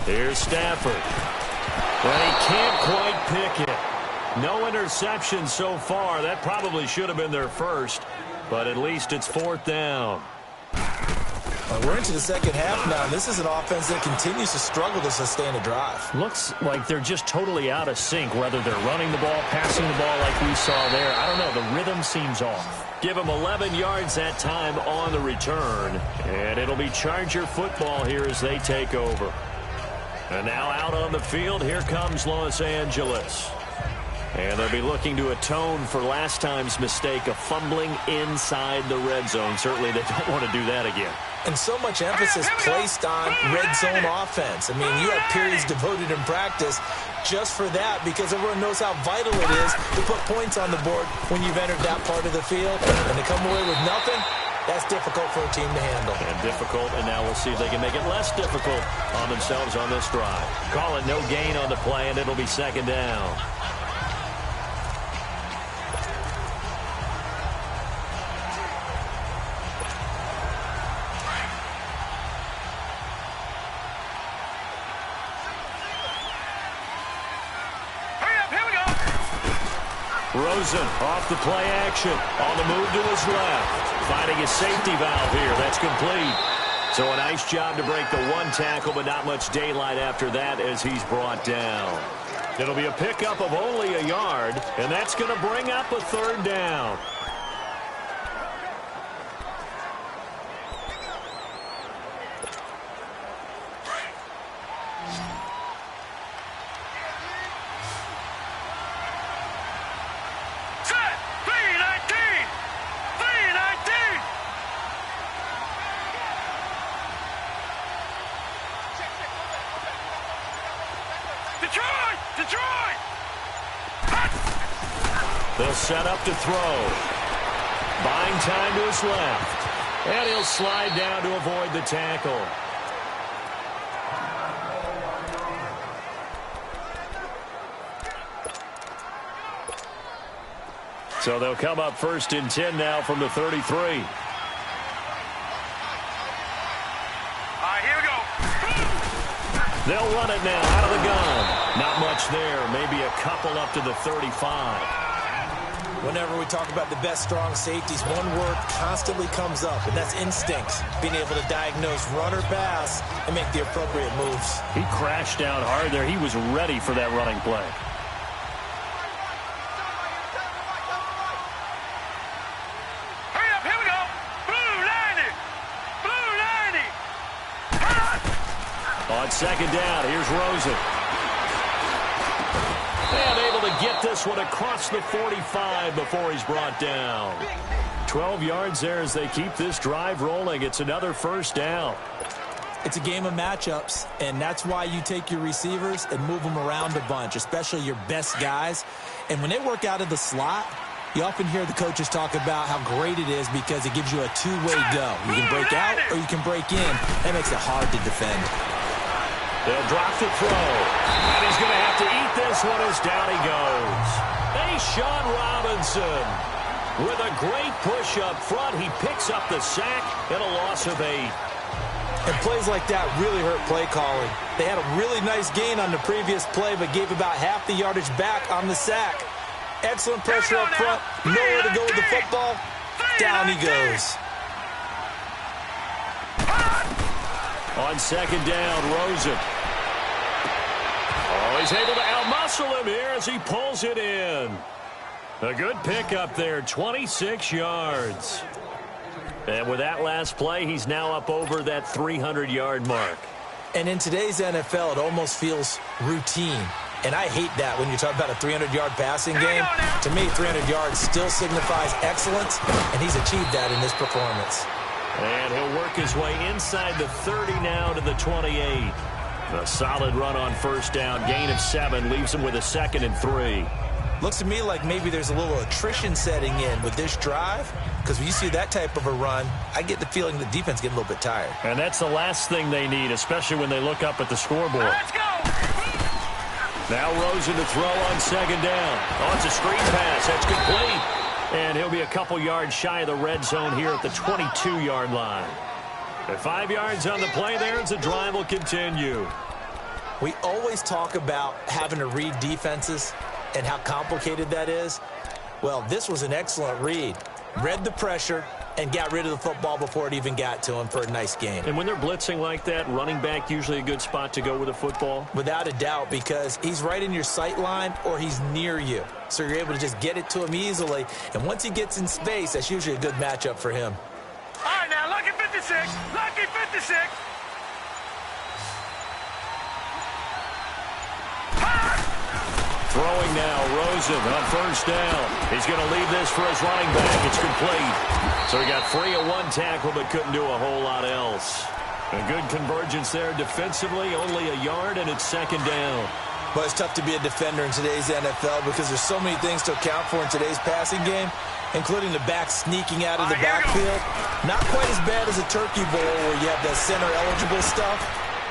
Here's Stafford. Well, he can't quite pick it. No interception so far. That probably should have been their first, but at least it's fourth down. We're into the second half now, and this is an offense that continues to struggle to sustain a drive. Looks like they're just totally out of sync, whether they're running the ball, passing the ball like we saw there. I don't know. The rhythm seems off. Give them 11 yards that time on the return, and it'll be Charger football here as they take over. And now out on the field, here comes Los Angeles. And they'll be looking to atone for last time's mistake of fumbling inside the red zone. Certainly they don't want to do that again. And so much emphasis placed on red zone offense. I mean, you have periods devoted in practice just for that because everyone knows how vital it is to put points on the board when you've entered that part of the field. And to come away with nothing, that's difficult for a team to handle. And difficult, and now we'll see if they can make it less difficult on themselves on this drive. Call it no gain on the play, and it'll be second down. Rosen off the play action. On the move to his left. Finding his safety valve here. That's complete. So a nice job to break the one tackle, but not much daylight after that as he's brought down. It'll be a pickup of only a yard, and that's going to bring up a third down. They'll set up to throw. Buying time to his left. And he'll slide down to avoid the tackle. So they'll come up first and 10 now from the 33. Here we go. They'll run it now out of the gun. Not much there. Maybe a couple up to the 35. Whenever we talk about the best strong safeties, one word constantly comes up, and that's instinct. Being able to diagnose run or pass and make the appropriate moves. He crashed down hard there. He was ready for that running play. Hurry up, here we go. Blue 90. Blue 90. On second down, here's Rosen. And able to get this one across the 45 before he's brought down. 12 yards there as they keep this drive rolling. It's another first down. It's a game of matchups, and that's why you take your receivers and move them around a bunch, especially your best guys. And when they work out of the slot, you often hear the coaches talk about how great it is because it gives you a two-way go. You can break out or you can break in. That makes it hard to defend. They'll drop the throw. And he's going to have to eat this one as down he goes. Sean Robinson with a great push up front. He picks up the sack and a loss of 8. And plays like that really hurt play calling. They had a really nice gain on the previous play, but gave about half the yardage back on the sack. Excellent pressure up front. Nowhere to go with the football. Down he goes. On second down, Rosen. Oh, he's able to outmuscle him here as he pulls it in. A good pickup there, 26 yards. And with that last play, he's now up over that 300-yard mark. And in today's NFL, it almost feels routine. And I hate that when you talk about a 300-yard passing game. To me, 300 yards still signifies excellence, and he's achieved that in this performance. And he'll work his way inside the 30 now to the 28. A solid run on first down. Gain of 7 leaves him with a 2nd and 3. Looks to me like maybe there's a little attrition setting in with this drive, because when you see that type of a run, I get the feeling the defense getting a little bit tired. And that's the last thing they need, especially when they look up at the scoreboard. Let's go! Now Rosen to throw on second down. Oh, it's a screen pass. That's complete. And he'll be a couple yards shy of the red zone here at the 22-yard line. At 5 yards on the play there, as the drive will continue. We always talk about having to read defenses and how complicated that is. Well, this was an excellent read. Read the pressure and got rid of the football before it even got to him for a nice gain. And when they're blitzing like that, running back usually a good spot to go with a football? Without a doubt, because he's right in your sight line or he's near you. So you're able to just get it to him easily. And once he gets in space, that's usually a good matchup for him. All right, now, lucky 56. Lucky 56. Throwing now, Rosen on first down. He's going to leave this for his running back. It's complete. So he got free of one tackle, but couldn't do a whole lot else. A good convergence there defensively, only a yard, and it's second down. But it's tough to be a defender in today's NFL because there's so many things to account for in today's passing game, including the back sneaking out of the backfield. Not quite as bad as a turkey bowl where you have that center-eligible stuff,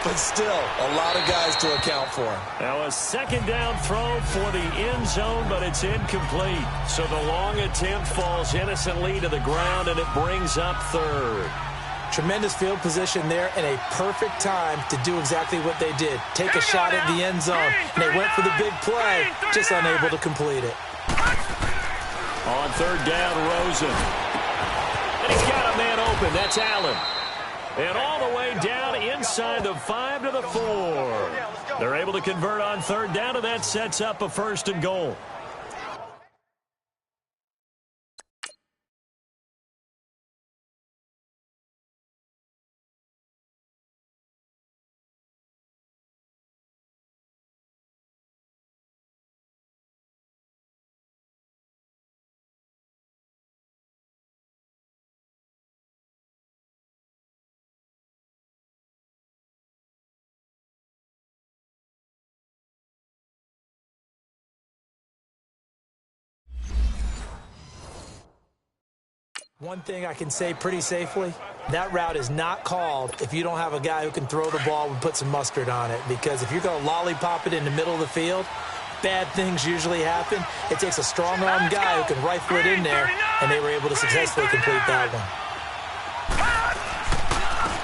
but still a lot of guys to account for. Now a second down throw for the end zone, but it's incomplete. So the long attempt falls innocently to the ground, and it brings up third. Tremendous field position there and a perfect time to do exactly what they did. Take a shot at the end zone, and they went for the big play, just unable to complete it. On third down, Rosen. And he's got a man open. That's Allen. And all the way down inside the 5 to the 4. They're able to convert on third down, and that sets up a 1st and goal. One thing I can say pretty safely, that route is not called if you don't have a guy who can throw the ball and put some mustard on it. Because if you're going to lollipop it in the middle of the field, bad things usually happen. It takes a strong-arm guy who can rifle it in there, and they were able to successfully complete that one.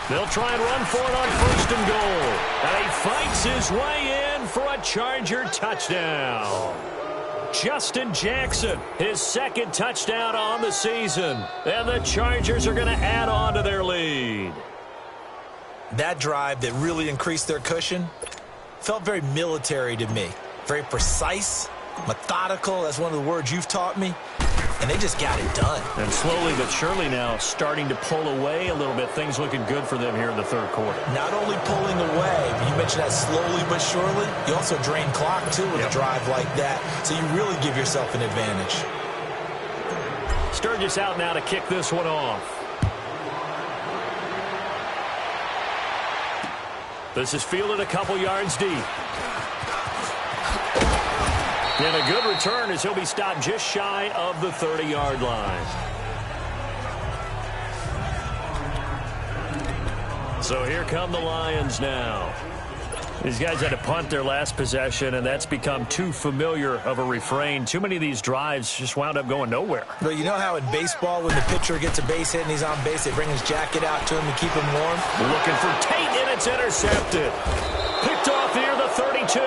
They'll try and run for it on 1st and goal. And he fights his way in for a Charger touchdown. Justin Jackson, his 2nd touchdown on the season. And the Chargers are going to add on to their lead. That drive that really increased their cushion felt very military to me. Very precise, methodical. That's one of the words you've taught me. And they just got it done. And slowly but surely now starting to pull away a little bit. Things looking good for them here in the 3rd quarter. Not only pulling away, but you mentioned that slowly but surely. You also drain clock, too, with a drive like that. So you really give yourself an advantage. Sturgis out now to kick this one off. This is fielded a couple yards deep. And a good return as he'll be stopped just shy of the 30-yard line. So here come the Lions now. These guys had to punt their last possession, and that's become too familiar of a refrain. Too many of these drives just wound up going nowhere. But you know how in baseball, when the pitcher gets a base hit and he's on base, they bring his jacket out to him to keep him warm? Looking for Tate, and it's intercepted. Picked off near the 32.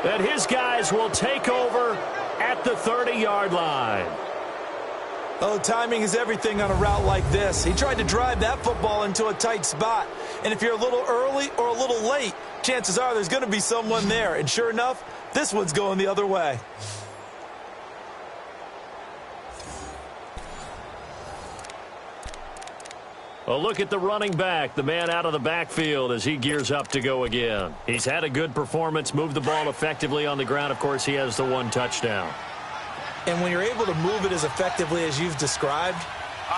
And his guys will take over at the 30-yard line. Oh, timing is everything on a route like this. He tried to drive that football into a tight spot. And if you're a little early or a little late, chances are there's going to be someone there. And sure enough, this one's going the other way. A look at the running back, the man out of the backfield as he gears up to go again. He's had a good performance, moved the ball effectively on the ground. Of course, he has the one touchdown. And when you're able to move it as effectively as you've described,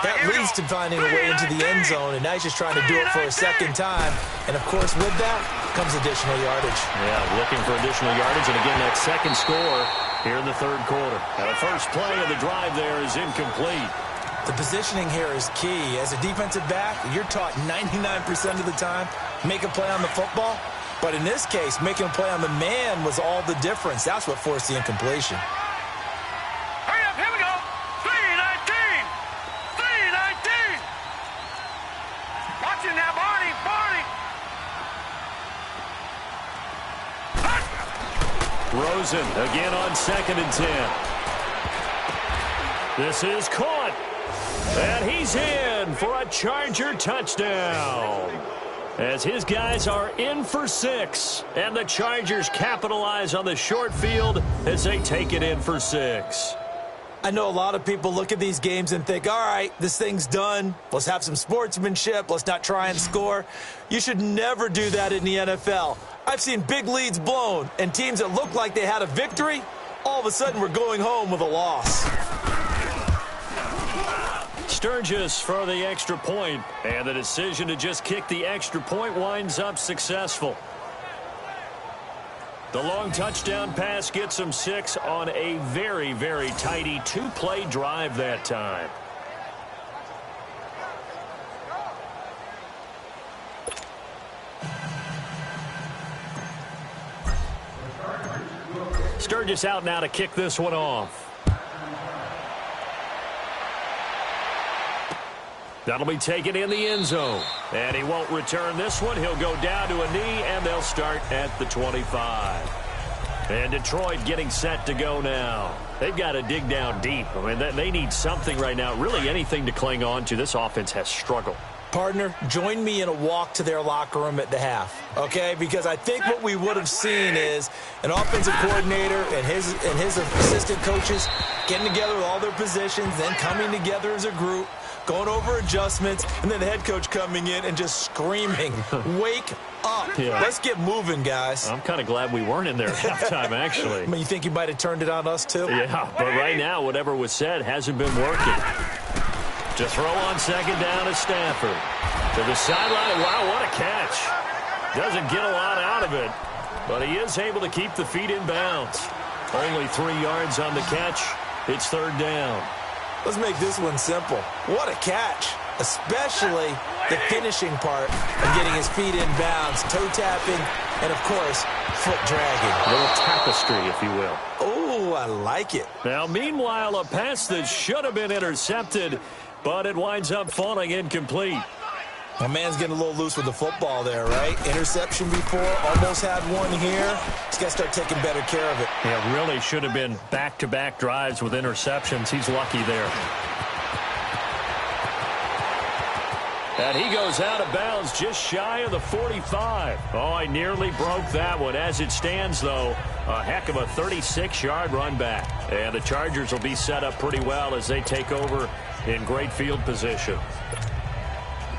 that leads to finding a way into the end zone, and now he's just trying to do it for a second time. And, of course, with that comes additional yardage. Yeah, looking for additional yardage, and again, that second score here in the third quarter. Now, the first play of the drive there is incomplete. The positioning here is key. As a defensive back, you're taught 99% of the time, make a play on the football. But in this case, making a play on the man was all the difference. That's what forced the incompletion. Hurry up, here we go. 319. 319. Watch it now, Barney. Rosen again on 2nd and 10. This is caught. And he's in for a Charger touchdown. As his guys are in for 6. And the Chargers capitalize on the short field as they take it in for 6. I know a lot of people look at these games and think, all right, this thing's done. Let's have some sportsmanship. Let's not try and score. You should never do that in the NFL. I've seen big leads blown, and teams that look like they had a victory, all of a sudden we're going home with a loss. Sturgis for the extra point, and the decision to just kick the extra point winds up successful. The long touchdown pass gets them 6 on a very, very tidy 2-play drive that time. Sturgis out now to kick this one off. That'll be taken in the end zone. And he won't return this one. He'll go down to a knee, and they'll start at the 25. And Detroit getting set to go now. They've got to dig down deep. I mean, they need something right now, really anything to cling on to. This offense has struggled. Partner, join me in a walk to their locker room at the half, okay? Because I think what we would have seen is an offensive coordinator and his assistant coaches getting together with all their positions, then coming together as a group, going over adjustments, and then the head coach coming in and just screaming, wake up. Yeah. Let's get moving, guys. I'm kind of glad we weren't in there at halftime, actually. I mean, you think you might have turned it on us, too? Yeah, but right now, whatever was said hasn't been working. To throw on 2nd down is Stafford. To the sideline. Wow, what a catch. Doesn't get a lot out of it, but he is able to keep the feet in bounds. Only 3 yards on the catch. It's 3rd down. Let's make this one simple. What a catch, especially the finishing part of getting his feet in bounds, toe tapping, and, of course, foot dragging. A little tapestry, if you will. Oh, I like it. Now, meanwhile, a pass that should have been intercepted, but it winds up falling incomplete. My man's getting a little loose with the football there, right? Interception before, almost had one here. He's got to start taking better care of it. Yeah, really should have been back-to-back drives with interceptions. He's lucky there. And he goes out of bounds just shy of the 45. Oh, I nearly broke that one. As it stands, though, a heck of a 36-yard run back. And the Chargers will be set up pretty well as they take over in great field position.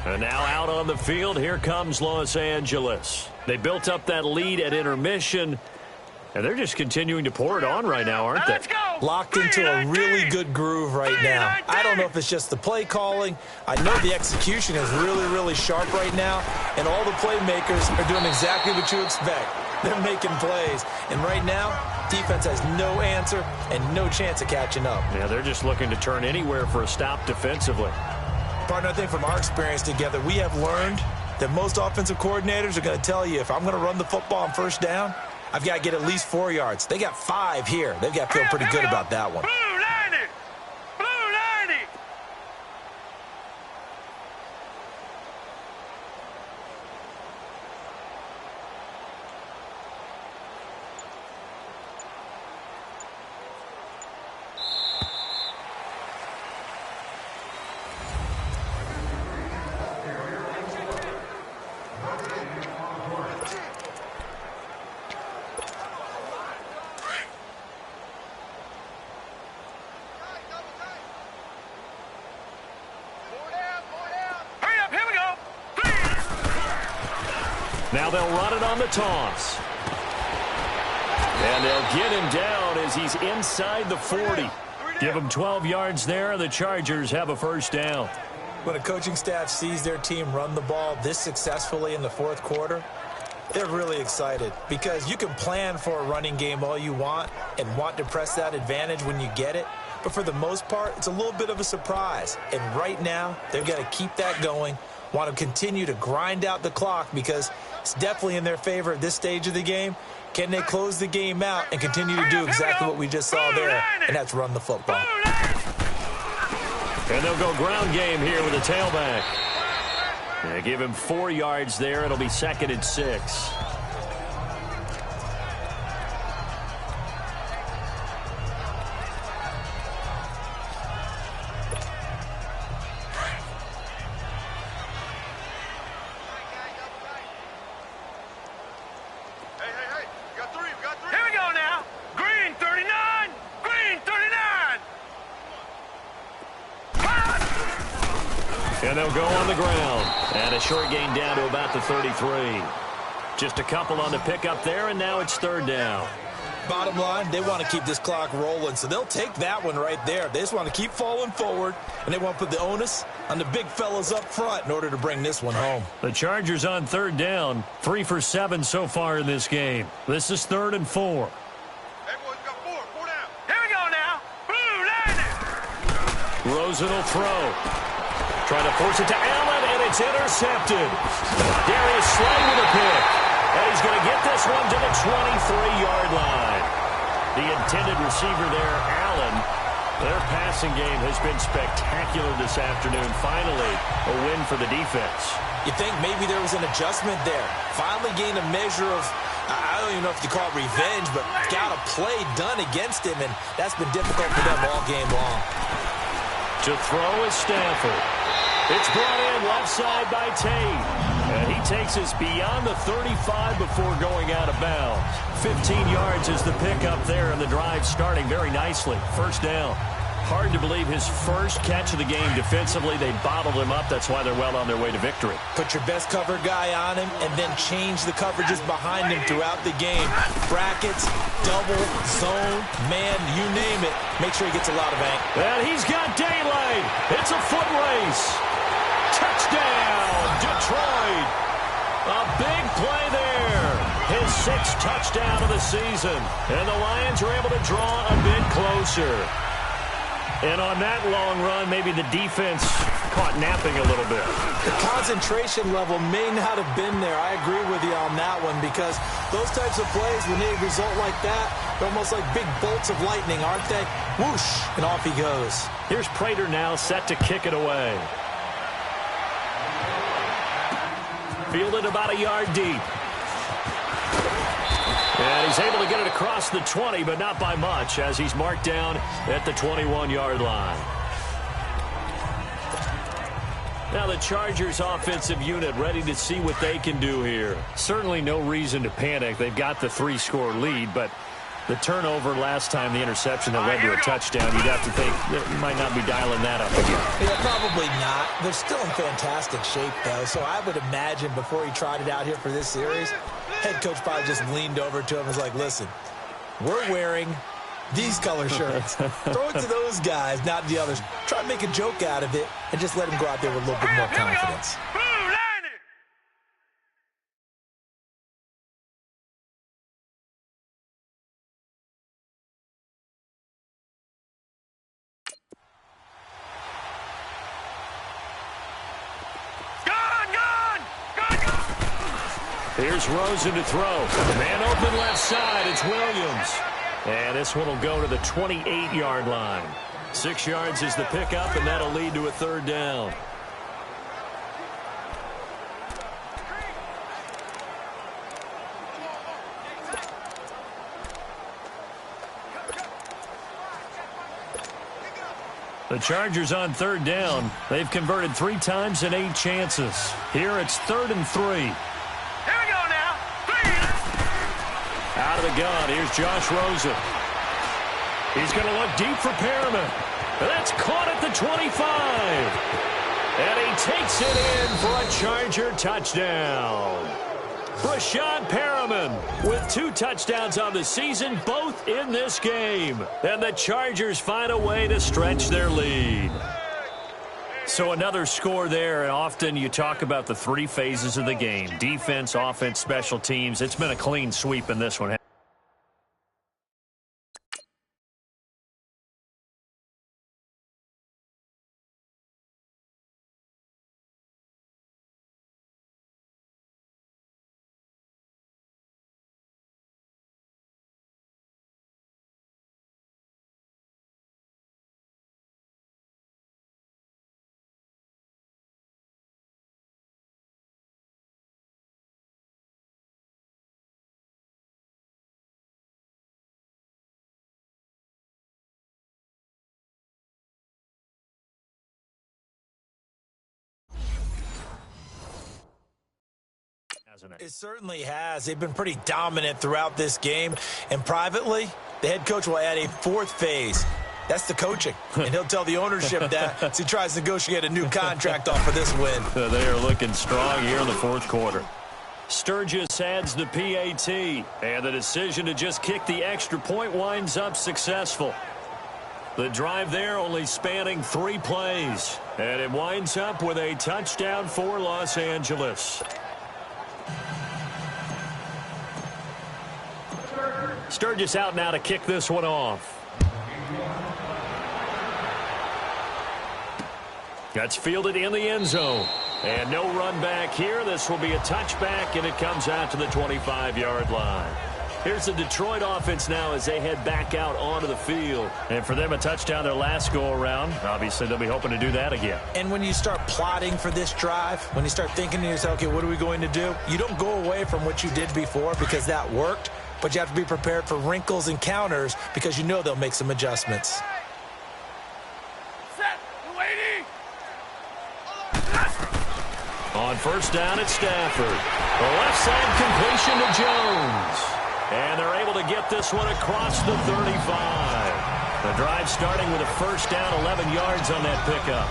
And now out on the field, here comes Los Angeles. They built up that lead at intermission, and they're just continuing to pour it on right now, aren't they? Let's go. Locked into a really good groove right now. I don't know if it's just the play calling. I know the execution is really, really sharp right now, and all the playmakers are doing exactly what you expect. They're making plays, and right now, defense has no answer and no chance of catching up. Yeah, they're just looking to turn anywhere for a stop defensively. Partner, I think from our experience together, we have learned that most offensive coordinators are going to tell you, if I'm going to run the football on first down, I've got to get at least 4 yards. They got 5 here. They've got to feel pretty good about that one. Now they'll run it on the toss. And they'll get him down as he's inside the 40. Give him 12 yards there, and the Chargers have a first down. When a coaching staff sees their team run the ball this successfully in the fourth quarter, they're really excited, because you can plan for a running game all you want and want to press that advantage when you get it. But for the most part, it's a little bit of a surprise. And right now, they've got to keep that going, want to continue to grind out the clock, because it's definitely in their favor at this stage of the game. Can they close the game out and continue to do exactly what we just saw there, and that's run the football. And they'll go ground game here with a tailback. They give him 4 yards there. It'll be 2nd and 6. And they'll go on the ground. And a short gain down to about the 33. Just a couple on the pickup there, and now it's 3rd down. Bottom line, they want to keep this clock rolling, so they'll take that one right there. They just want to keep falling forward, and they want to put the onus on the big fellas up front in order to bring this one home. The Chargers on 3rd down, 3 for 7 so far in this game. This is 3rd and 4. Rosen will throw. Trying to force it to Allen, and it's intercepted. Darius Slay with a pick. And he's going to get this one to the 23-yard line. The intended receiver there, Allen. Their passing game has been spectacular this afternoon. Finally, a win for the defense. You think maybe there was an adjustment there. Finally gained a measure of, I don't even know if you call it revenge, but got a play done against him, and that's been difficult for them all game long. To throw is Stafford. It's brought in left side by Tate. And he takes us beyond the 35 before going out of bounds. 15 yards is the pickup there, and the drive starting very nicely. First down. Hard to believe his first catch of the game defensively. They bottled him up. That's why they're well on their way to victory. Put your best cover guy on him and then change the coverages behind him throughout the game. Brackets, double, zone, man, you name it. Make sure he gets a lot of angle. And he's got daylight. It's a foot race. Touchdown, Detroit. A big play there. His 6th touchdown of the season. And the Lions are able to draw a bit closer. And on that long run, maybe the defense caught napping a little bit. The concentration level may not have been there. I agree with you on that one, because those types of plays, when they result like that, they're almost like big bolts of lightning, aren't they? Whoosh, and off he goes. Here's Prater now set to kick it away. Fielded about a yard deep. And he's able to get it across the 20, but not by much, as he's marked down at the 21-yard line. Now the Chargers offensive unit ready to see what they can do here. Certainly no reason to panic. They've got the 3-score lead, but the turnover last time, the interception that led to a touchdown, you'd have to think that you might not be dialing that up again. Yeah, probably not. They're still in fantastic shape, though, so I would imagine before he tried it out here for this series, head coach probably just leaned over to him and was like, listen, we're wearing these color shirts. Throw it to those guys, not the others. Try to make a joke out of it and just let him go out there with a little bit more confidence. Here's Rosen to throw. Man open left side. It's Williams. And this one will go to the 28-yard line. 6 yards is the pickup, and that'll lead to a third down. The Chargers on third down. They've converted 3 times in 8 chances. Here it's 3rd and 3. Here we go now. 3. Out of the gun, here's Josh Rosen. He's going to look deep for Perriman. That's caught at the 25. And he takes it in for a Charger touchdown. Brashad Perriman with 2 touchdowns on the season, both in this game. And the Chargers find a way to stretch their lead. So another score there, and often you talk about the 3 phases of the game. Defense, offense, special teams. It's been a clean sweep in this one. It certainly has. They've been pretty dominant throughout this game. And privately, the head coach will add a 4th phase. That's the coaching. And he'll tell the ownership that as he tries to negotiate a new contract off of this win. They are looking strong here in the 4th quarter. Sturgis adds the PAT. And the decision to just kick the extra point winds up successful. The drive there only spanning 3 plays. And it winds up with a touchdown for Los Angeles. Sturgis out now to kick this one off. That's fielded in the end zone. And no run back here. This will be a touchback, and it comes out to the 25-yard line. Here's the Detroit offense now as they head back out onto the field. And for them, a touchdown their last go-around. Obviously, they'll be hoping to do that again. And when you start plotting for this drive, when you start thinking to yourself, okay, what are we going to do? You don't go away from what you did before because that worked. But you have to be prepared for wrinkles and counters because you know they'll make some adjustments. Set. Waiting. On first down at Stafford. The left side completion to Jones. And they're able to get this one across the 35. The drive starting with a first down, 11 yards on that pickup.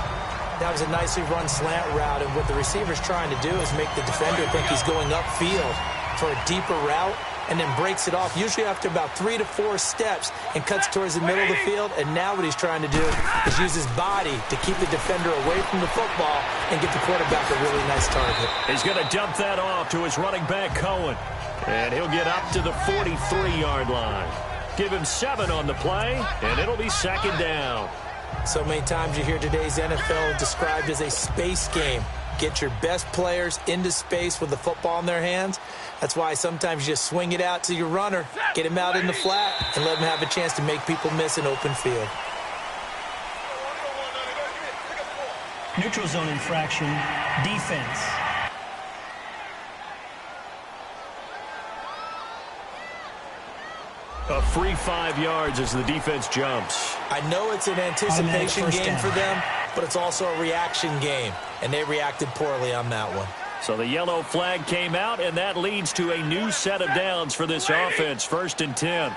That was a nicely run slant route, and what the receiver's trying to do is make the defender think he's going upfield for a deeper route, and then breaks it off, usually after about 3 to 4 steps, and cuts towards the middle of the field. And now what he's trying to do is use his body to keep the defender away from the football and get the quarterback a really nice target. He's going to dump that off to his running back, Cohen. And he'll get up to the 43-yard line. Give him 7 on the play, and it'll be second down. So many times you hear today's NFL described as a space game. Get your best players into space with the football in their hands. That's why sometimes you just swing it out to your runner, get him out in the flat, and let him have a chance to make people miss an open field. Neutral zone infraction, defense. A free 5 yards as the defense jumps. I know it's an anticipation game for them, but it's also a reaction game, and they reacted poorly on that one. So the yellow flag came out, and that leads to a new set of downs for this offense. 1st and 10.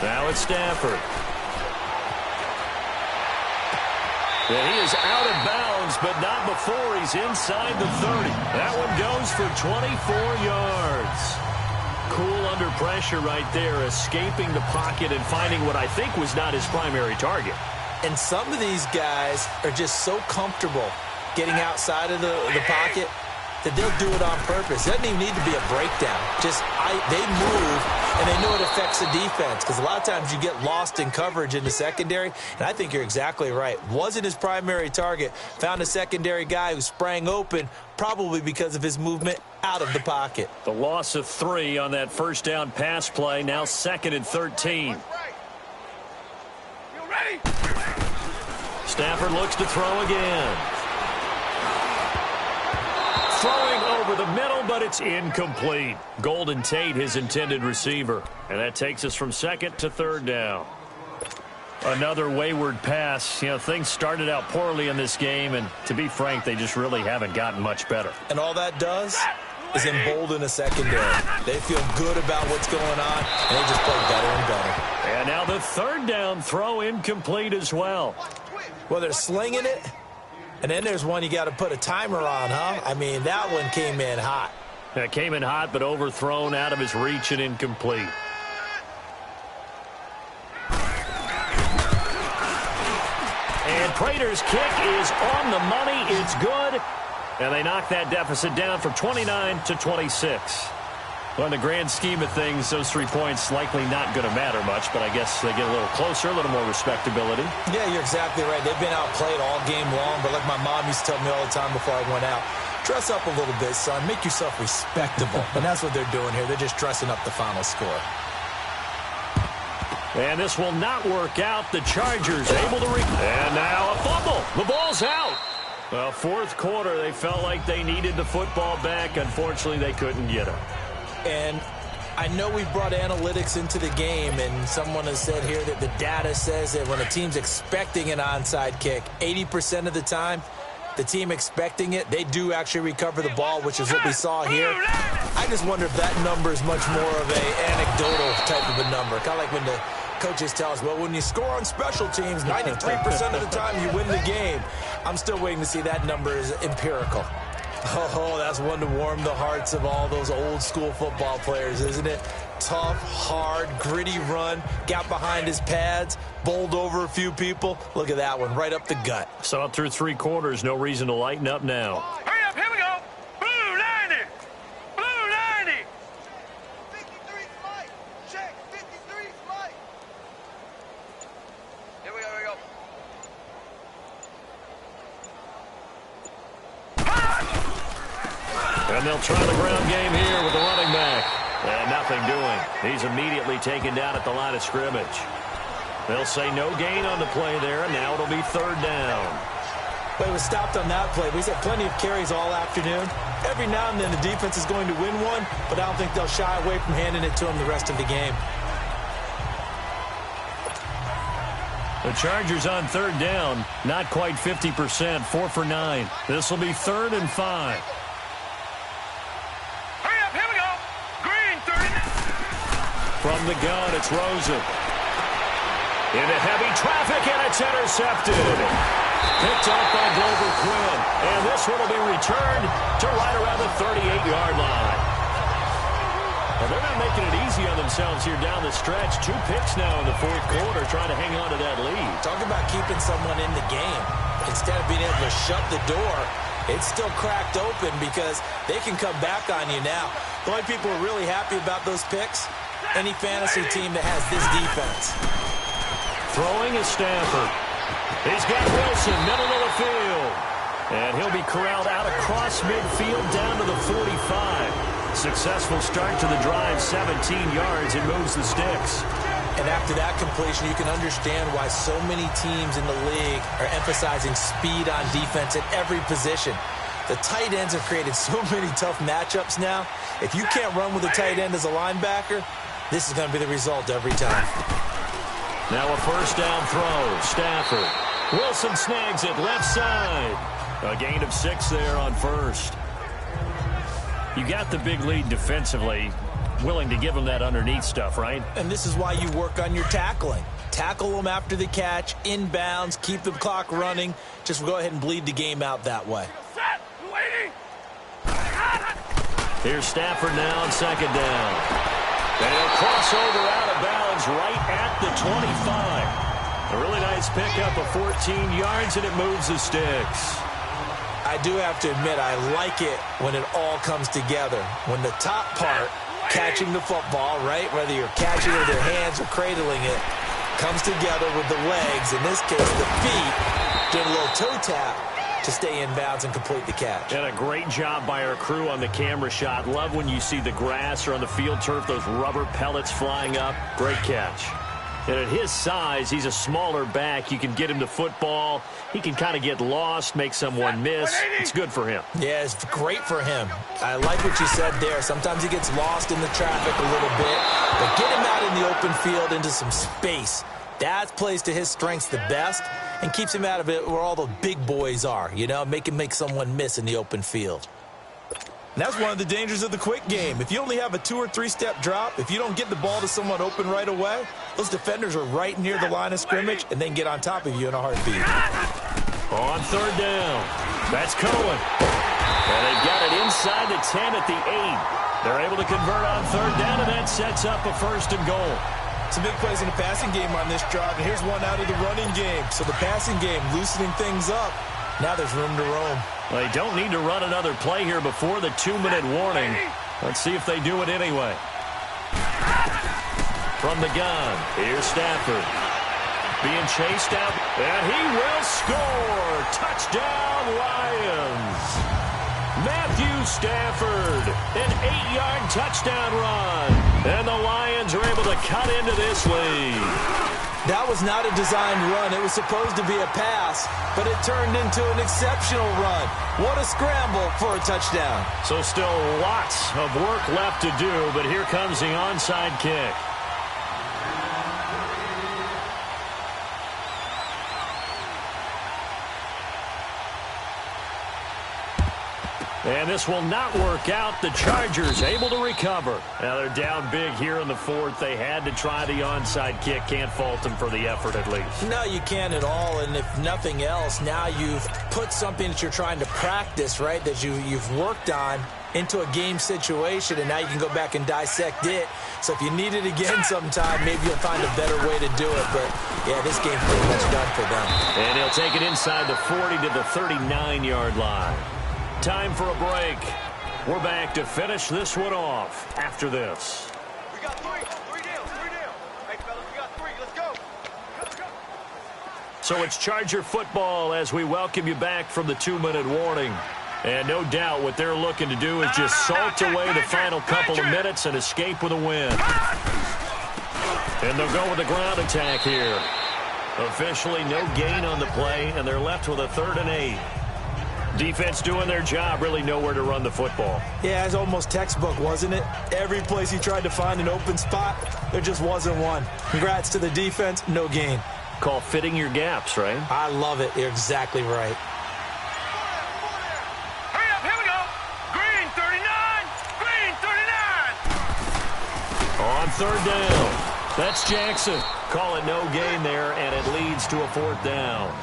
Now it's Stafford. And he is out of bounds, but not before he's inside the 30. That one goes for 24 yards. Cool under pressure right there, escaping the pocket and finding what I think was not his primary target. And some of these guys are just so comfortable getting outside of the pocket that they'll do it on purpose. It doesn't even need to be a breakdown. Just they move, and they know it affects the defense because a lot of times you get lost in coverage in the secondary, and I think you're exactly right. Wasn't his primary target. Found a secondary guy who sprang open, probably because of his movement out of the pocket. The loss of 3 on that first down pass play, now 2nd and 13. Stafford looks to throw again. Throwing over the middle, but it's incomplete. Golden Tate, his intended receiver. And that takes us from 2nd to 3rd down. Another wayward pass. You know, things started out poorly in this game, and to be frank, they just really haven't gotten much better. And all that does is embolden a secondary. They feel good about what's going on, and they just play better and better. And now the 3rd down throw incomplete as well. Well, they're slinging it, and then there's one you got to put a timer on, huh? I mean, that one came in hot. It came in hot, but overthrown out of his reach and incomplete. And Prater's kick is on the money. It's good. And they knock that deficit down from 29 to 26. Well, in the grand scheme of things, those 3 points likely not going to matter much, but I guess they get a little closer, a little more respectability. Yeah, you're exactly right. They've been outplayed all game long, but like my mom used to tell me all the time before I went out, dress up a little bit, son. Make yourself respectable. And that's what they're doing here. They're just dressing up the final score. And this will not work out. The Chargers able to and now a fumble. The ball's out. Well, 4th quarter, they felt like they needed the football back. Unfortunately, they couldn't get it. And I know we've brought analytics into the game, and someone has said here that the data says that when a team's expecting an onside kick, 80% of the time, the team expecting it, they do actually recover the ball, which is what we saw here. I just wonder if that number is much more of an anecdotal type of a number. Kind of like when the coaches tell us, well, when you score on special teams, 93% of the time you win the game. I'm still waiting to see that number is empirical. Oh, that's one to warm the hearts of all those old school football players, isn't it? Tough, hard, gritty run, got behind his pads, bowled over a few people. Look at that one, right up the gut. Saw it through 3 quarters, no reason to lighten up now. Hurry up, here we go. Blue 90. Blue 90. 53 flight. Check, 53 flight. Here we go, here we go. And they'll try the ground game here with the running back. And nothing doing. He's immediately taken down at the line of scrimmage. They'll say no gain on the play there, and now it'll be 3rd down. Well, he was stopped on that play. He's had plenty of carries all afternoon. Every now and then the defense is going to win one, but I don't think they'll shy away from handing it to him the rest of the game. The Chargers on 3rd down, not quite 50%, 4 for 9. This will be 3rd and 5. From the gun, it's Rosen. Into heavy traffic, and it's intercepted. Picked up by Glover Quinn. And this one will be returned to right around the 38-yard line. Well, they're not making it easy on themselves here down the stretch. 2 picks now in the 4th quarter, trying to hang on to that lead. Talk about keeping someone in the game. Instead of being able to shut the door, it's still cracked open because they can come back on you now. The only people who are really happy about those picks, any fantasy team that has this defense. Throwing is Stafford. He's got Wilson, middle of the field. And he'll be corralled out across midfield down to the 45. Successful start to the drive, 17 yards, and moves the sticks. And after that completion, you can understand why so many teams in the league are emphasizing speed on defense at every position. The tight ends have created so many tough matchups now. If you can't run with a tight end as a linebacker, this is going to be the result every time. Now a 1st down throw. Stafford. Wilson snags it left side. A gain of 6 there on 1st. You got the big lead defensively. Willing to give them that underneath stuff, right? And this is why you work on your tackling. Tackle them after the catch, inbounds, keep the clock running. Just go ahead and bleed the game out that way. Set. Waiting. Here's Stafford now on 2nd down. And he'll cross over out of bounds right at the 25. A really nice pickup of 14 yards, and it moves the sticks. I do have to admit I like it when it all comes together. When the top part, catching the football, right, whether you're catching it with your hands or cradling it, comes together with the legs, in this case the feet, doing a little toe tap to stay in bounds and complete the catch. And a great job by our crew on the camera shot. Love when you see the grass or on the field turf, those rubber pellets flying up. Great catch. And at his size, he's a smaller back. You can get him the football. He can kind of get lost, make someone miss. It's good for him. Yeah, it's great for him. I like what you said there. Sometimes he gets lost in the traffic a little bit. But get him out in the open field into some space. That plays to his strengths the best and keeps him out of it where all the big boys are, you know, make someone miss in the open field. And that's one of the dangers of the quick game. If you only have a 2- or 3-step drop, if you don't get the ball to someone open right away, those defenders are right near the line of scrimmage and then get on top of you in a heartbeat. On third down, that's Cohen. And they've got it inside the 10 at the 8. They're able to convert on third down, and that sets up a 1st and goal. Some big plays in the passing game on this drive, and here's one out of the running game. So the passing game loosening things up. Now there's room to roam. They don't need to run another play here before the 2-minute warning. Let's see if they do it anyway. From the gun, here's Stafford. Being chased out, and he will score. Touchdown, Lions. Matthew Stafford, an 8-yard touchdown run. And the Lions are able to cut into this lead. That was not a designed run. It was supposed to be a pass, but it turned into an exceptional run. What a scramble for a touchdown. So still lots of work left to do, but here comes the onside kick. And this will not work out. The Chargers able to recover. Now they're down big here in the 4th. They had to try the onside kick. Can't fault them for the effort at least. No, you can't at all. And if nothing else, now you've put something that you're trying to practice, right, that you've worked on into a game situation, and now you can go back and dissect it. So if you need it again sometime, maybe you'll find a better way to do it. But, yeah, this game's pretty much done for them. And he'll take it inside the 40 to the 39-yard line. Time for a break. We're back to finish this one off after this. We got 3. 3 down. 3 down. Hey, fellas, we got 3. Let's go. Let's go. So it's Charger football as we welcome you back from the 2-minute warning. And no doubt what they're looking to do is just salt away the final couple of minutes and escape with a win. And they'll go with the ground attack here. Officially no gain on the play, and they're left with a 3rd and 8. Defense doing their job, really nowhere to run the football. Yeah, it's almost textbook, wasn't it? Every place he tried to find an open spot, there just wasn't one. Congrats to the defense, no gain. Call fitting your gaps, right? I love it. You're exactly right. Hurry up, here we go. Green 39. Green 39. On third down, that's Jackson. Call it no gain there, and it leads to a 4th down.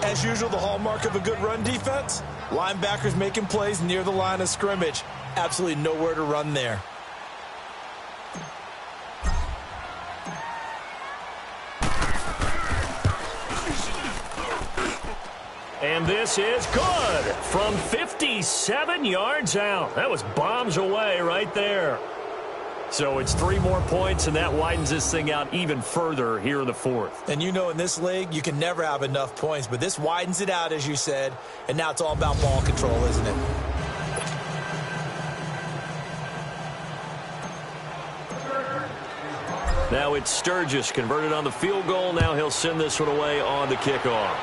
As usual, the hallmark of a good run defense, linebackers making plays near the line of scrimmage. Absolutely nowhere to run there. And this is good from 57 yards out. That was bombs away right there. So it's 3 more points, and that widens this thing out even further here in the 4th. And you know in this league, you can never have enough points, but this widens it out, as you said, and now it's all about ball control, isn't it? Now it's Sturgis converted on the field goal. Now he'll send this one away on the kickoff.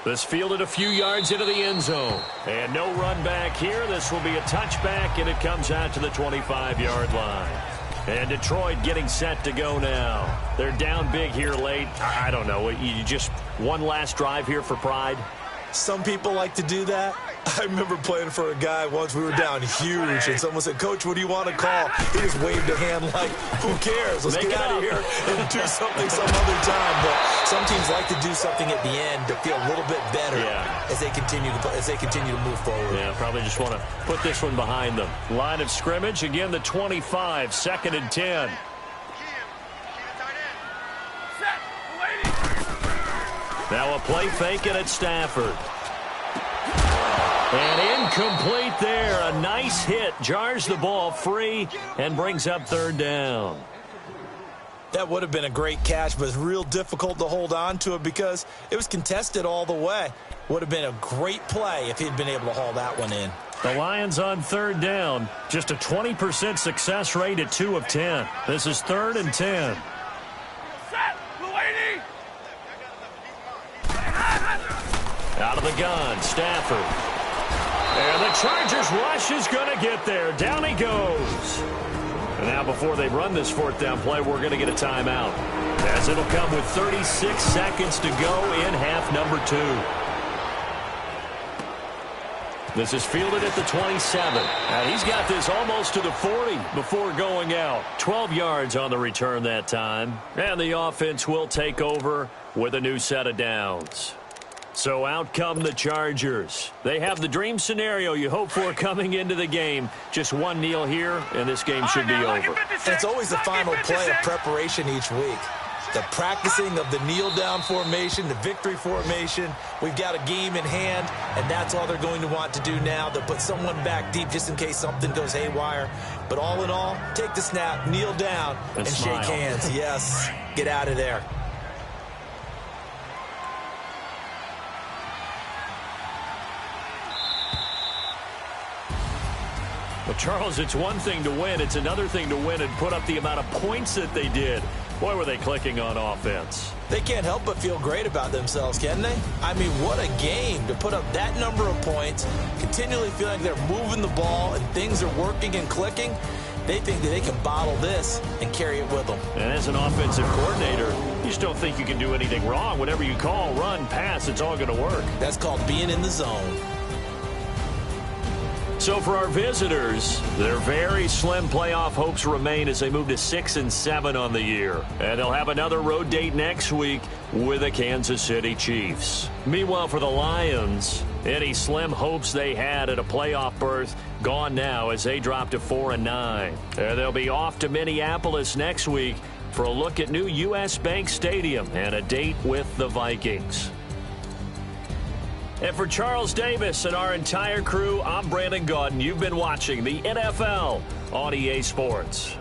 This fielded a few yards into the end zone. And no run back here. This will be a touchback, and it comes out to the 25-yard line. And Detroit getting set to go now. They're down big here late. I don't know. You just one last drive here for pride? Some people like to do that. I remember playing for a guy once. We were down huge, and someone said, "Coach, what do you want to call?" He just waved a hand like, who cares? Let's get out of here and do something some other time. But some teams like to do something at the end to feel a little bit better as they continue to move forward. Yeah, probably just want to put this one behind them. Line of scrimmage, again, the 25, 2nd and 10. Now a play fake it at Stafford. And incomplete there. A nice hit. Jars the ball free and brings up third down. That would have been a great catch, but it's real difficult to hold on to it because it was contested all the way. Would have been a great play if he'd been able to haul that one in. The Lions on third down. Just a 20% success rate at 2 of 10. This is 3rd and 10. Out of the gun, Stafford. And the Chargers rush is going to get there. Down he goes. And now before they run this 4th down play, we're going to get a timeout, as it'll come with 36 seconds to go in half number 2. This is fielded at the 27. And he's got this almost to the 40 before going out. 12 yards on the return that time. And the offense will take over with a new set of downs. So out come the Chargers. They have the dream scenario you hope for coming into the game. Just one kneel here, and this game should be over. And it's always the final play of preparation each week. The practicing of the kneel-down formation, the victory formation. We've got a game in hand, and that's all they're going to want to do now. They'll put someone back deep just in case something goes haywire. But all in all, take the snap, kneel down, and shake hands. Yes, get out of there. Well, Charles, it's one thing to win. It's another thing to win and put up the amount of points that they did. Boy, were they clicking on offense. They can't help but feel great about themselves, can they? I mean, what a game to put up that number of points, continually feeling like they're moving the ball and things are working and clicking. They think that they can bottle this and carry it with them. And as an offensive coordinator, you just don't think you can do anything wrong. Whatever you call, run, pass, it's all going to work. That's called being in the zone. So for our visitors, their very slim playoff hopes remain as they move to 6-7 on the year. And they'll have another road date next week with the Kansas City Chiefs. Meanwhile, for the Lions, any slim hopes they had at a playoff berth gone now as they drop to 4-9. And they'll be off to Minneapolis next week for a look at new U.S. Bank Stadium and a date with the Vikings. And for Charles Davis and our entire crew, I'm Brandon Gaudin. You've been watching the NFL on EA Sports.